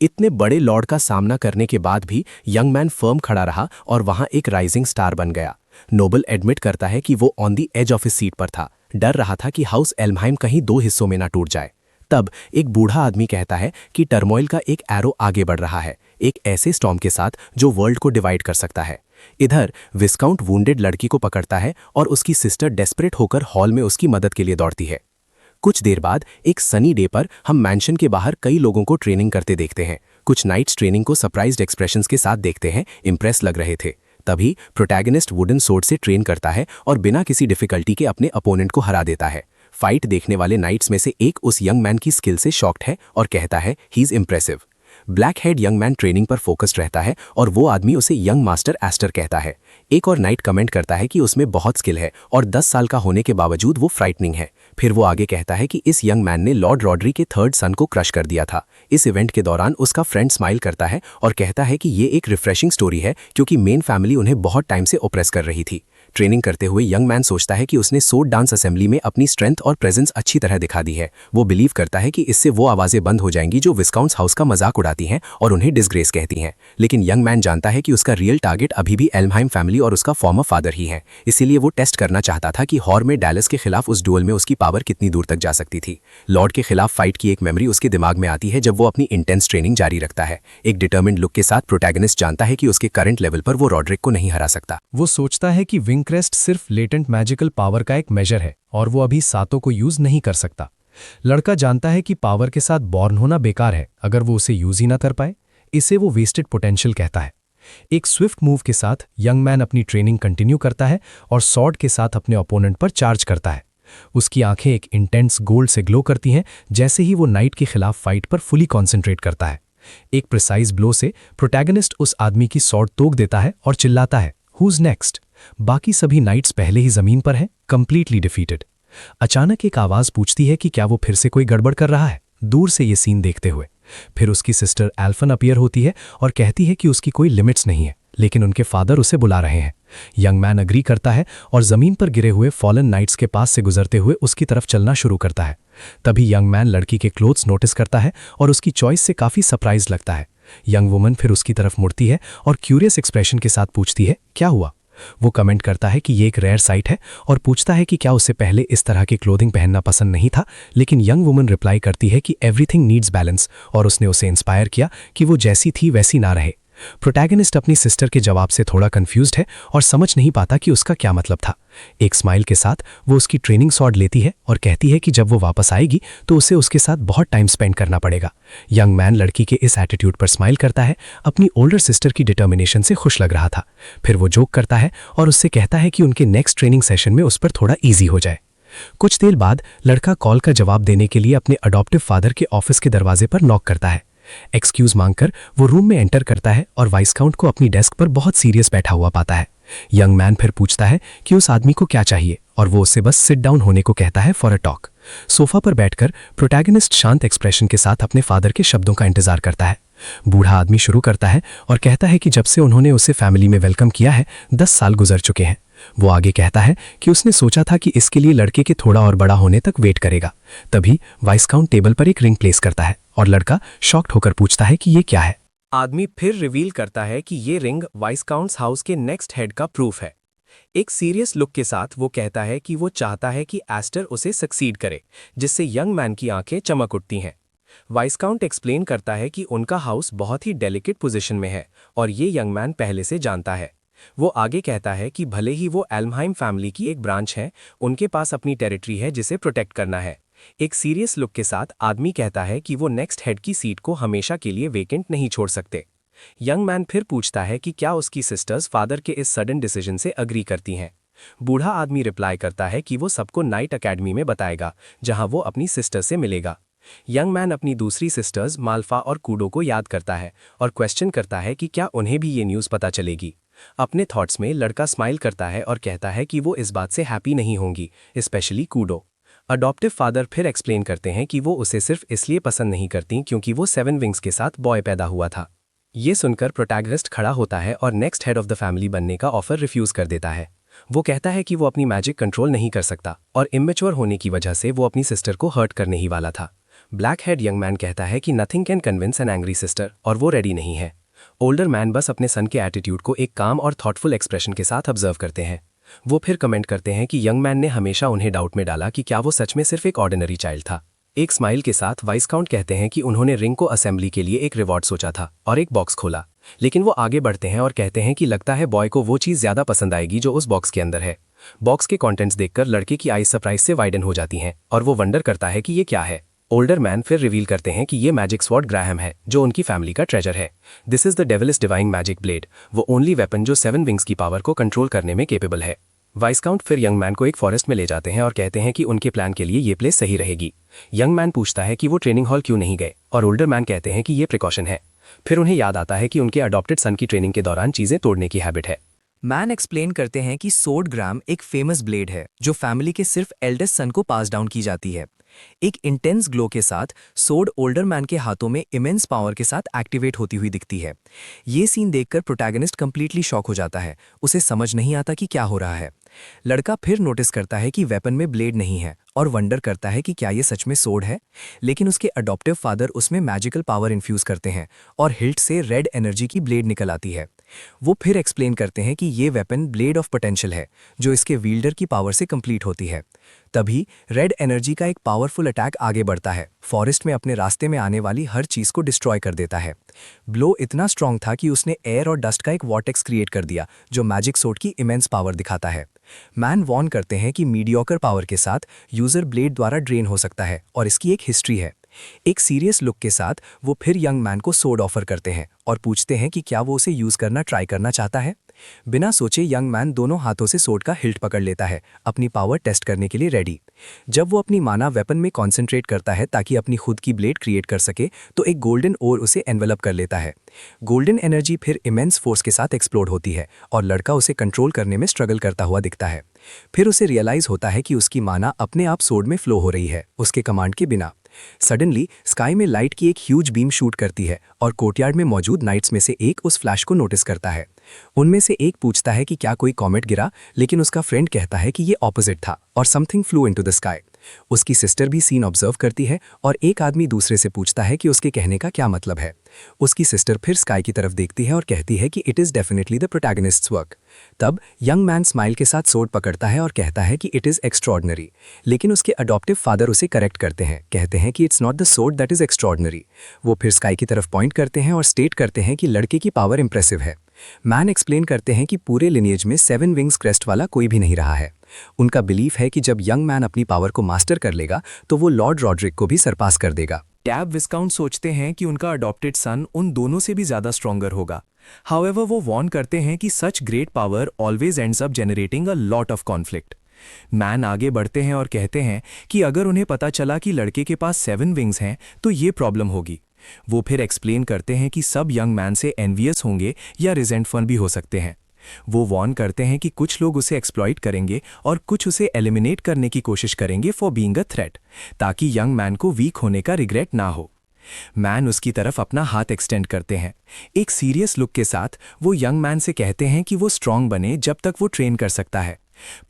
इतने बड़े लॉर्ड का सामना करने के बाद भी यंग मैन फर्म खड़ा रहा और वहां एक राइजिंग स्टार बन गया। नोबल एडमिट करता है कि वो on the edge of his seat पर था, डर रहा था कि हाउस एल्महाइम कहीं दो हिस्सों में ना टूट जाए। तब एक बूढ़ा आदमी कहता है कि टर्मोइल का एक एरो आगे बढ़ रहा है, एक ऐसे स्टॉर्म के साथ जो वर्ल्ड को डिवाइड कर सकता है। इधर विस्काउंट वुंडेड लड़की को पकड़ता है और उसकी सिस्टर डेस्परेट होकर हॉल में उसकी मदद के लिए दौड़ती है। कुछ देर बाद एक सनी डे पर हम मैंशन के बाहर कई लोगों को ट्रेनिंग करते देखते हैं। कुछ नाइट्स ट्रेनिंग को सरप्राइज्ड एक्सप्रेशंस के साथ देखते हैं, इंप्रेस लग रहे थे। तभी प्रोटैगनिस्ट वुडन सोर्ड से ट्रेन करता है और बिना किसी डिफिकल्टी के अपने अपोनेंट को हरा देता है। फाइट देखने वाले नाइट्स में से एक उस यंग मैन की स्किल से शॉक्ड है और कहता है he is impressive. Black head young man training पर फोकस्ड रहता है और वो आदमी उसे यंग मास्टर एस्टर कहता है। एक और नाइट कमेंट करता है कि उसमें बहुत स्किल है और 10 साल का होने के बावजूद वो फ्राइटनिंग है। फिर वो आगे कहता है कि इस यंग मैन ने लॉर्ड रॉड्री के थर्ड सन को क्रश कर दिया था। इस इवेंट के दौरान उसका फ्रेंड स्माइल करता है और कहता है कि ये एक रिफ्रेशिंग स्टोरी है क्योंकि मेन फैमिली उन्हें बहुत टाइम से ओप्रेस कर रही थी। ट्रेनिंग करते हुए यंग मैन सोचता है कि उसने सोर्ड डांस असेंबली में अपनी स्ट्रेंथ और प्रेजेंस अच्छी तरह दिखा दी है। वो बिलीव करता है कि इससे वो आवाजें बंद हो जाएंगी जो विस्काउंट्स हाउस का मजाक उड़ाती हैं और उन्हें डिसग्रेस कहती हैं। लेकिन यंग मैन जानता है कि उसका रियल टारगेट अभी भी एल्महाइम फैमिली और उसका फॉर्मर फादर ही है। इसीलिए वो टेस्ट करना चाहता था कि हॉर में डैलस के खिलाफ उस डुअल में उसकी पावर कितनी दूर तक जा सकती थी। लॉर्ड के खिलाफ फाइट की एक मेमोरी उसके दिमाग में आती है जब वो अपनी इंटेंस ट्रेनिंग जारी रखता है। एक डिटर्मिन्ड लुक के साथ प्रोटैगनिस्ट जानता है कि उसके करंट लेवल पर वो रॉड्रिक को नहीं हरा सकता। वो सोचता है कि विंक्रेस्ट सिर्फ लेटेंट मैजिकल पावर का एक मेजर है और वो अभी सातों को यूज नहीं कर सकता। लड़का जानता है कि पावर के साथ बॉर्न होना बेकार है अगर वो उसे यूज ही ना कर पाए। इसे वो वेस्टेड पोटेंशियल कहता है। एक स्विफ्ट मूव के साथ यंग मैन अपनी ट्रेनिंग कंटिन्यू करता है और सॉर्ड के साथ अपने ओपोनेंट पर चार्ज करता है। उसकी आंखें एक इंटेंस गोल्ड से ग्लो करती हैं जैसे ही वो नाइट के खिलाफ फाइट पर फुली कॉन्सेंट्रेट करता है। एक प्रिसाइज ब्लो से प्रोटैगनिस्ट उस आदमी की सॉर्ड तोड़ देता है और चिल्लाता है हुज नेक्स्ट। बाकी सभी नाइट्स पहले ही जमीन पर हैं, कंप्लीटली डिफीटेड। अचानक एक आवाज पूछती है कि क्या वो फिर से कोई गड़बड़ कर रहा है, दूर से ये सीन देखते हुए। फिर उसकी सिस्टर एल्फन अपीयर होती है और कहती है कि उसकी कोई लिमिट्स नहीं है, लेकिन उनके फादर उसे बुला रहे हैं। यंग मैन अग्री करता है और जमीन पर गिरे हुए फॉलन नाइट्स के पास से गुजरते हुए उसकी तरफ चलना शुरू करता है। तभी यंग मैन लड़की के क्लोथ्स नोटिस करता है और उसकी चॉइस से काफी सरप्राइज लगता है। यंग वुमन फिर उसकी तरफ मुड़ती है और क्यूरियस एक्सप्रेशन के साथ पूछती है क्या हुआ। वो कमेंट करता है कि ये एक रेयर साइट है और पूछता है कि क्या उससे पहले इस तरह की क्लोथिंग पहनना पसंद नहीं था, लेकिन यंग वुमन रिप्लाई करती है कि एवरीथिंग नीड्स बैलेंस और उसने उसे इंस्पायर किया कि वो जैसी थी वैसी ना रहे। प्रोटैगनिस्ट अपनी सिस्टर के जवाब से थोड़ा कंफ्यूज्ड है और समझ नहीं पाता कि उसका क्या मतलब था। एक स्माइल के साथ वो उसकी ट्रेनिंग सॉर्ड लेती है और कहती है कि जब वो वापस आएगी तो उसे उसके साथ बहुत टाइम स्पेंड करना पड़ेगा। यंग मैन लड़की के इस एटीट्यूड पर स्माइल करता है, अपनी ओल्डर सिस्टर की डिटर्मिनेशन से खुश लग रहा था। फिर वो जोक करता है और उससे कहता है कि उनके नेक्स्ट ट्रेनिंग सेशन में उस पर थोड़ा ईजी हो जाए। कुछ देर बाद लड़का कॉल का जवाब देने के लिए अपने अडॉप्टिव फादर के ऑफिस के दरवाजे पर नॉक करता है। एक्सक्यूज मांगकर वो रूम में एंटर करता है और वाइस्काउंट को अपनी डेस्क पर बहुत सीरियस बैठा हुआ पाता है। यंग मैन फिर पूछता है कि उस आदमी को क्या चाहिए और वो उससे बस सिट डाउन होने को कहता है फॉर अ टॉक। सोफा पर बैठकर प्रोटैगनिस्ट शांत एक्सप्रेशन के साथ अपने फादर के शब्दों का इंतजार करता है। बूढ़ा आदमी शुरू करता है और कहता है कि जब से उन्होंने उसे फैमिली में वेलकम किया है 10 साल गुजर चुके हैं। वो आगे कहता है कि उसने सोचा था कि इसके लिए लड़के के थोड़ा और बड़ा होने तक वेट करेगा। तभी वाइस्काउंट टेबल पर एक रिंग प्लेस करता है और लड़का शॉक्ड होकर पूछता है कि ये क्या है। आदमी फिर रिवील करता है कि ये रिंग वाइस्काउंट्स हाउस के नेक्स्ट हेड का प्रूफ है। एक सीरियस लुक के साथ वो कहता है कि वो चाहता है कि एस्टर उसे सक्सीड करे, जिससे यंग मैन की आंखें चमक उठती हैं। वाइस्काउंट एक्सप्लेन करता है कि उनका हाउस बहुत ही डेलिकेट पोजीशन में है और ये यंग मैन पहले से जानता है। वो आगे कहता है कि भले ही वो एल्महाइम फैमिली की एक ब्रांच है, उनके पास अपनी टेरिटरी है जिसे प्रोटेक्ट करना है। एक सीरियस लुक के साथ आदमी कहता है कि वो नेक्स्ट हेड की सीट को हमेशा के लिए वेकेंट नहीं छोड़ सकते। यंग मैन फिर पूछता है कि क्या उसकी सिस्टर्स फादर के इस सडन डिसीजन से अग्री करती हैं। बूढ़ा आदमी रिप्लाई करता है कि वो सबको नाइट अकेडमी में बताएगा, जहां वो अपनी सिस्टर से मिलेगा। यंग मैन अपनी दूसरी सिस्टर्स माल्फा और कूडो को याद करता है और क्वेश्चन करता है कि क्या उन्हें भी ये न्यूज़ पता चलेगी। अपने थॉट्स में लड़का स्माइल करता है और कहता है कि वो इस बात से हैप्पी नहीं होंगी, स्पेशली कूडो। अडॉप्टिव फादर फिर एक्सप्लेन करते हैं कि वो उसे सिर्फ इसलिए पसंद नहीं करती क्योंकि वो 7 विंग्स के साथ बॉय पैदा हुआ था। ये सुनकर प्रोटैगनिस्ट खड़ा होता है और next head of the family बनने का ऑफर रिफ्यूज कर देता है। वो कहता है कि वो अपनी मैजिक कंट्रोल नहीं कर सकता और इमेच्योर होने की वजह से वो अपनी सिस्टर को हर्ट करने ही वाला था। ब्लैक हेड यंग मैन कहता है कि nothing can convince an angry sister और वो रेडी नहीं है। ओल्डर मैन बस अपने सन के एटीट्यूड को एक काम और थॉटफुल एक्सप्रेशन के साथ ऑब्जर्व करते हैं। वो फिर कमेंट करते हैं कि यंग मैन ने हमेशा उन्हें डाउट में डाला कि क्या वो सच में सिर्फ एक ऑर्डिनरी चाइल्ड था। एक स्माइल के साथ वाइस्काउंट कहते हैं कि उन्होंने रिंग को असेंबली के लिए एक रिवॉर्ड सोचा था और एक बॉक्स खोला, लेकिन वो आगे बढ़ते हैं और कहते हैं कि लगता है बॉय को वो चीज़ ज़्यादा पसंद आएगी जो उस बॉक्स के अंदर है। बॉक्स के कंटेंट्स देखकर लड़के की आईज सरप्राइज से वाइडन हो जाती हैं और वो वंडर करता है कि ये क्या है। ओल्डर मैन फिर रिवील करते हैं कि ये मैजिक स्वॉर्ड ग्राहम है, जो उनकी फैमिली का ट्रेजर है। This is the devilish diving magic blade, वो ओनली वेपन जो 7 विंग्स की पावर को कंट्रोल करने में केपेबल है। वाइस्काउंट फिर यंग मैन को एक फॉरेस्ट में ले जाते हैं और कहते हैं कि उनके प्लान के लिए ये प्लेस सही रहेगी। यंग मैन पूछता है कि वो ट्रेनिंग हॉल क्यों नहीं गए और ओल्डर मैन कहते हैं कि ये प्रिकॉशन है। फिर उन्हें याद आता है कि उनके अडॉप्टेड सन की ट्रेनिंग के दौरान चीज़ें तोड़ने की हैबिट है। मैन एक्सप्लेन करते हैं कि सोर्ड ग्राम एक फेमस ब्लेड है जो फैमिली के सिर्फ एल्डेस्ट सन को पास डाउन की जाती है। एक इंटेंस ग्लो के साथ सोर्ड ओल्डर मैन के हाथों में इमेंस पावर के साथ एक्टिवेट होती हुई दिखती है। ये सीन देखकर प्रोटैगनिस्ट कंप्लीटली शॉक हो जाता है, उसे समझ नहीं आता कि क्या हो रहा है। लड़का फिर नोटिस करता है कि वेपन में ब्लेड नहीं है और वंडर करता है कि क्या ये सच में सोर्ड है, लेकिन उसके अडॉप्टिव फादर उसमें मैजिकल पावर इन्फ्यूज करते हैं और हिल्ट से रेड एनर्जी की ब्लेड निकल आती है। वो फिर एक्सप्लेन करते हैं कि ये वेपन ब्लेड ऑफ पोटेंशियल है जो इसके विल्डर की पावर से कंप्लीट होती है। तभी रेड एनर्जी का एक पावरफुल अटैक आगे बढ़ता है, फॉरेस्ट में अपने रास्ते में आने वाली हर चीज को डिस्ट्रॉय कर देता है। ब्लो इतना स्ट्रांग था कि उसने एयर और डस्ट का एक वॉर्टेक्स क्रिएट कर दिया जो मैजिक सोर्ड की इमेंस पावर दिखाता है। मैन वॉर्न करते हैं कि मीडियोकर पावर के साथ यूजर ब्लेड द्वारा ड्रेन हो सकता है और इसकी एक हिस्ट्री है। एक सीरियस लुक के साथ वो फिर यंग मैन को सोर्ड ऑफर करते हैं और पूछते हैं कि क्या वो उसे यूज करना ट्राई करना चाहता है। बिना सोचे यंग मैन दोनों हाथों से सोर्ड का हिल्ट पकड़ लेता है, अपनी पावर टेस्ट करने के लिए रेडी। जब वो अपनी माना वेपन में कॉन्सेंट्रेट करता है ताकि अपनी खुद की ब्लेड क्रिएट कर सके, तो एक गोल्डन ओर उसे एनवेलप कर लेता है। गोल्डन एनर्जी फिर इमेंस फोर्स के साथ एक्सप्लोड होती है और लड़का उसे कंट्रोल करने में स्ट्रगल करता हुआ दिखता है। फिर उसे रियलाइज होता है कि उसकी माना अपने आप सोर्ड में फ्लो हो रही है, उसके कमांड के बिना। सडनली स्काई में लाइट की एक ह्यूज बीम शूट करती है और कोर्टयार्ड में मौजूद नाइट्स में से एक उस फ्लैश को नोटिस करता है। उनमें से एक पूछता है कि क्या कोई कॉमेट गिरा, लेकिन उसका फ्रेंड कहता है कि ये ऑपोजिट था और something flu into the sky. उसकी सिस्टर भी सीन ऑब्जर्व करती है और एक आदमी दूसरे से पूछता है कि उसके कहने का क्या मतलब है। उसकी सिस्टर फिर स्काई की तरफ देखती है और कहती है कि it is definitely the protagonist's work. तब यंग मैन स्माइल के साथ सोर्ड पकड़ता है और कहता है कि इट इज़ एक्स्ट्रॉर्डनरी, लेकिन उसके अडॉप्टिव फादर उसे करेक्ट करते हैं, कहते हैं कि it's not the sword that is extraordinary. वो फिर स्काई की तरफ पॉइंट करते हैं और स्टेट करते हैं कि लड़के की पावर इंप्रेसिव है। मैन एक्सप्लेन करते हैं कि पूरे लिनिएज में 7 विंग्स क्रेस्ट वाला कोई भी नहीं रहा है। उनका बिलीफ है कि जब यंग मैन अपनी पावर को मास्टर कर लेगा तो वो लॉर्ड रॉड्रिक को भी सरपास कर देगा। टैब विस्काउंट सोचते हैं कि उनका अडॉप्टेड सन उन दोनों से भी ज्यादा स्ट्रॉन्गर होगा। हाउएवर वो वॉर्न करते हैं कि such great power always ends up generating a lot of conflict. Man आगे बढ़ते हैं और कहते हैं कि अगर उन्हें पता चला कि लड़के के पास 7 विंग्स हैं तो ये प्रॉब्लम होगी। वो फिर एक्सप्लेन करते हैं कि सब यंग मैन से एनवियस होंगे या रिजेंटफुल भी हो सकते हैं। वो वॉर्न करते हैं कि कुछ लोग उसे एक्सप्लॉइट करेंगे और कुछ उसे एलिमिनेट करने की कोशिश करेंगे फॉर बीइंग अ थ्रेट, ताकि यंग मैन को वीक होने का रिग्रेट ना हो। मैन उसकी तरफ अपना हाथ एक्सटेंड करते हैं। एक सीरियस लुक के साथ वो यंग मैन से कहते हैं कि वो स्ट्रांग बने जब तक वो ट्रेन कर सकता है।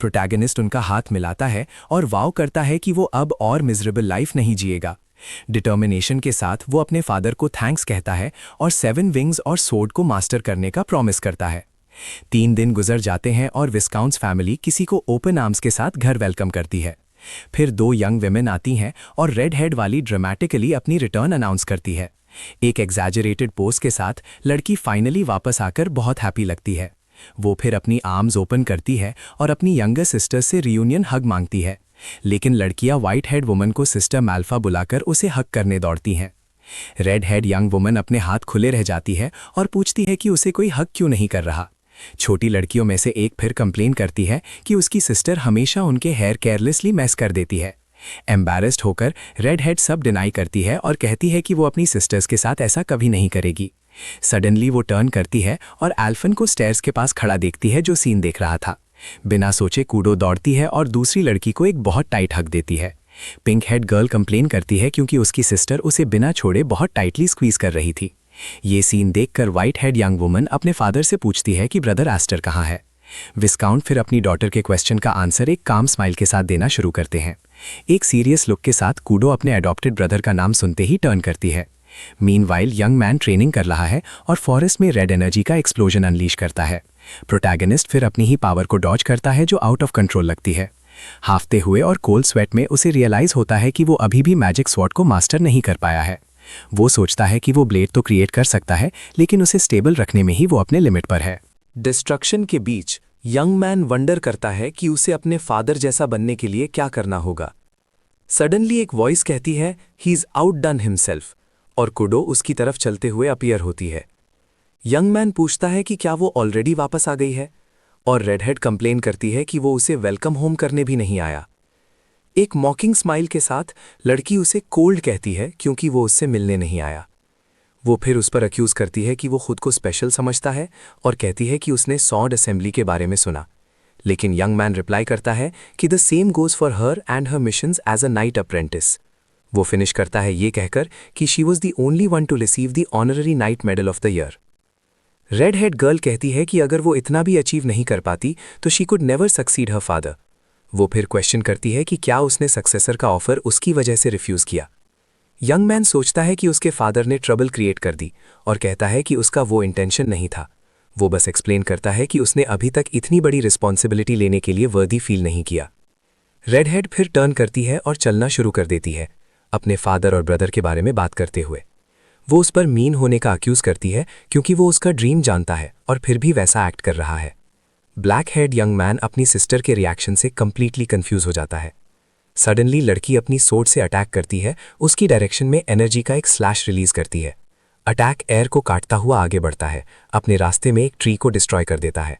प्रोटैगनिस्ट उनका हाथ मिलाता है और वाव करता है कि वो अब और मिजरेबल लाइफ नहीं जिएगा। डिटर्मिनेशन के साथ वो अपने फादर को थैंक्स कहता है और 7 विंग्स और सोर्ड को मास्टर करने का प्रॉमिस करता है। 3 दिन गुजर जाते हैं और विस्काउंट्स फैमिली किसी को ओपन आर्म्स के साथ घर वेलकम करती है। फिर 2 यंग विमेन आती हैं और रेड हेड वाली ड्रामेटिकली अपनी रिटर्न अनाउंस करती है। एक एग्जैजरेटेड पोज के साथ लड़की फाइनली वापस आकर बहुत हैप्पी लगती है। वो फिर अपनी आर्म्स ओपन करती है और अपनी यंगर सिस्टर से रियूनियन हग मांगती है, लेकिन लड़कियां व्हाइट हेड वुमन को सिस्टर मैल्फा बुलाकर उसे हग करने दौड़ती हैं। रेड हेड यंग वुमन अपने हाथ खुले रह जाती है और पूछती है कि उसे कोई हग क्यों नहीं कर रहा। छोटी लड़कियों में से एक फिर कंप्लेन करती है कि उसकी सिस्टर हमेशा उनके हेयर केयरलेसली मैस कर देती है। एम्बैरेस्ड होकर रेड हेड सब डिनाई करती है और कहती है कि वो अपनी सिस्टर्स के साथ ऐसा कभी नहीं करेगी। सडनली वो टर्न करती है और एल्फन को स्टेयर्स के पास खड़ा देखती है जो सीन देख रहा था। बिना सोचे कूडो दौड़ती है और दूसरी लड़की को एक बहुत टाइट हग देती है। पिंक हेड गर्ल कंप्लेन करती है क्योंकि उसकी सिस्टर उसे बिना छोड़े बहुत टाइटली स्क्वीज कर रही थी। ये सीन देखकर व्हाइट हेड यंग वुमन अपने फादर से पूछती है कि ब्रदर एस्टर कहाँ है। विस्काउंट फिर अपनी डॉटर के क्वेश्चन का आंसर एक काम स्माइल के साथ देना शुरू करते हैं। एक सीरियस लुक के साथ कूडो अपने अडॉप्टेड ब्रदर का नाम सुनते ही टर्न करती है। मीनवाइल यंग मैन ट्रेनिंग कर रहा है और फॉरेस्ट में रेड एनर्जी का एक्सप्लोजन अनलीश करता है। प्रोटैगनिस्ट फिर अपनी ही पावर को डॉज करता है जो आउट ऑफ कंट्रोल लगती है। हाफते हुए और कोल्ड स्वेट में उसे रियलाइज होता है कि वो अभी भी मैजिक स्वॉर्ड को मास्टर नहीं कर पाया है। वो सोचता है कि वो ब्लेड तो क्रिएट कर सकता है, लेकिन उसे स्टेबल रखने में ही वो अपने लिमिट पर है। डिस्ट्रक्शन के बीच यंग मैन वंडर करता है कि उसे अपने फादर जैसा बनने के लिए क्या करना होगा। सडनली एक वॉइस कहती है ही इज आउटडन हिमसेल्फ और कुडो उसकी तरफ चलते हुए अपीयर होती है। यंग मैन पूछता है कि क्या वो ऑलरेडी वापस आ गई है और रेडहेड कंप्लेन करती है कि वो उसे वेलकम होम करने भी नहीं आया। एक मॉकिंग स्माइल के साथ लड़की उसे कोल्ड कहती है क्योंकि वो उससे मिलने नहीं आया। वो फिर उस पर अक्यूज करती है कि वो खुद को स्पेशल समझता है और कहती है कि उसने सॉर्ड असेंबली के बारे में सुना, लेकिन यंग मैन रिप्लाई करता है कि the same goes for her and her missions as a knight apprentice. वो फिनिश करता है ये कहकर कि she was the only one to receive the honorary knight medal of the year. Red head girl कहती है कि अगर वो इतना भी अचीव नहीं कर पाती तो she could never succeed her father. वो फिर क्वेश्चन करती है कि क्या उसने सक्सेसर का ऑफर उसकी वजह से रिफ्यूज किया। यंग मैन सोचता है कि उसके फादर ने ट्रबल क्रिएट कर दी और कहता है कि उसका वो इंटेंशन नहीं था। वो बस एक्सप्लेन करता है कि उसने अभी तक इतनी बड़ी रिस्पॉन्सिबिलिटी लेने के लिए वर्दी फील नहीं किया। रेड हेड फिर टर्न करती है और चलना शुरू कर देती है, अपने फादर और ब्रदर के बारे में बात करते हुए। वो उस पर मीन होने का अक्यूज करती है क्योंकि वो उसका ड्रीम जानता है और फिर भी वैसा एक्ट कर रहा है। ब्लैक हेड यंग मैन अपनी सिस्टर के रिएक्शन से कंप्लीटली कंफ्यूज हो जाता है। सडनली लड़की अपनी सोर्ड से अटैक करती है, उसकी डायरेक्शन में एनर्जी का एक स्लैश रिलीज करती है। अटैक एयर को काटता हुआ आगे बढ़ता है, अपने रास्ते में एक ट्री को डिस्ट्रॉय कर देता है।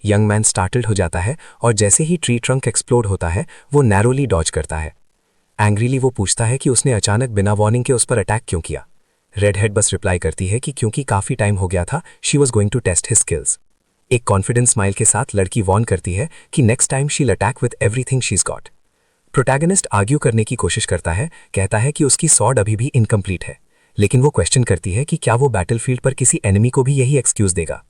यंग मैन स्टार्टल्ड हो जाता है और जैसे ही ट्री ट्रंक एक्सप्लोड होता है वो नैरोली डॉज करता है। एंग्रीली वो पूछता है कि उसने अचानक बिना वार्निंग के उस पर अटैक क्यों किया। रेड हेड बस रिप्लाई करती है कि क्योंकि काफी टाइम हो गया था, she was going to test his skills. एक कॉन्फिडेंस स्माइल के साथ लड़की वॉर्न करती है कि next time she'll attack with everything she is got. Protagonist argue करने की कोशिश करता है, कहता है कि उसकी सॉर्ड अभी भी इनकम्प्लीट है, लेकिन वो क्वेश्चन करती है कि क्या वो बैटलफील्ड पर किसी एनिमी को भी यही एक्सक्यूज देगा।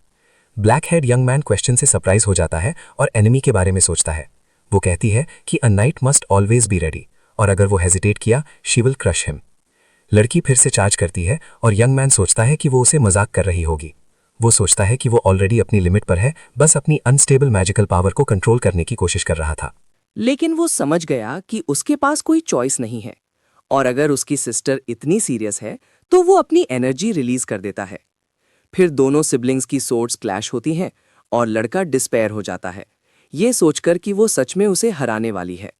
Black head young man question से सरप्राइज हो जाता है और एनिमी के बारे में सोचता है। वो कहती है कि a night must always be ready और अगर वो हेजिटेट किया शी विल क्रश हिम। लड़की फिर से चार्ज करती है और यंग मैन सोचता है कि वो उसे मजाक कर रही होगी। वो सोचता है कि वो ऑलरेडी अपनी लिमिट पर है, बस अपनी अनस्टेबल मैजिकल पावर को कंट्रोल करने की कोशिश कर रहा था। लेकिन वो समझ गया कि उसके पास कोई चॉइस नहीं है और अगर उसकी सिस्टर इतनी सीरियस है तो वो अपनी एनर्जी रिलीज कर देता है। फिर दोनों सिबलिंग्स की सोर्ड्स क्लैश होती हैं और लड़का डिस्पेयर हो जाता है, ये सोचकर कि वो सच में उसे हराने वाली है।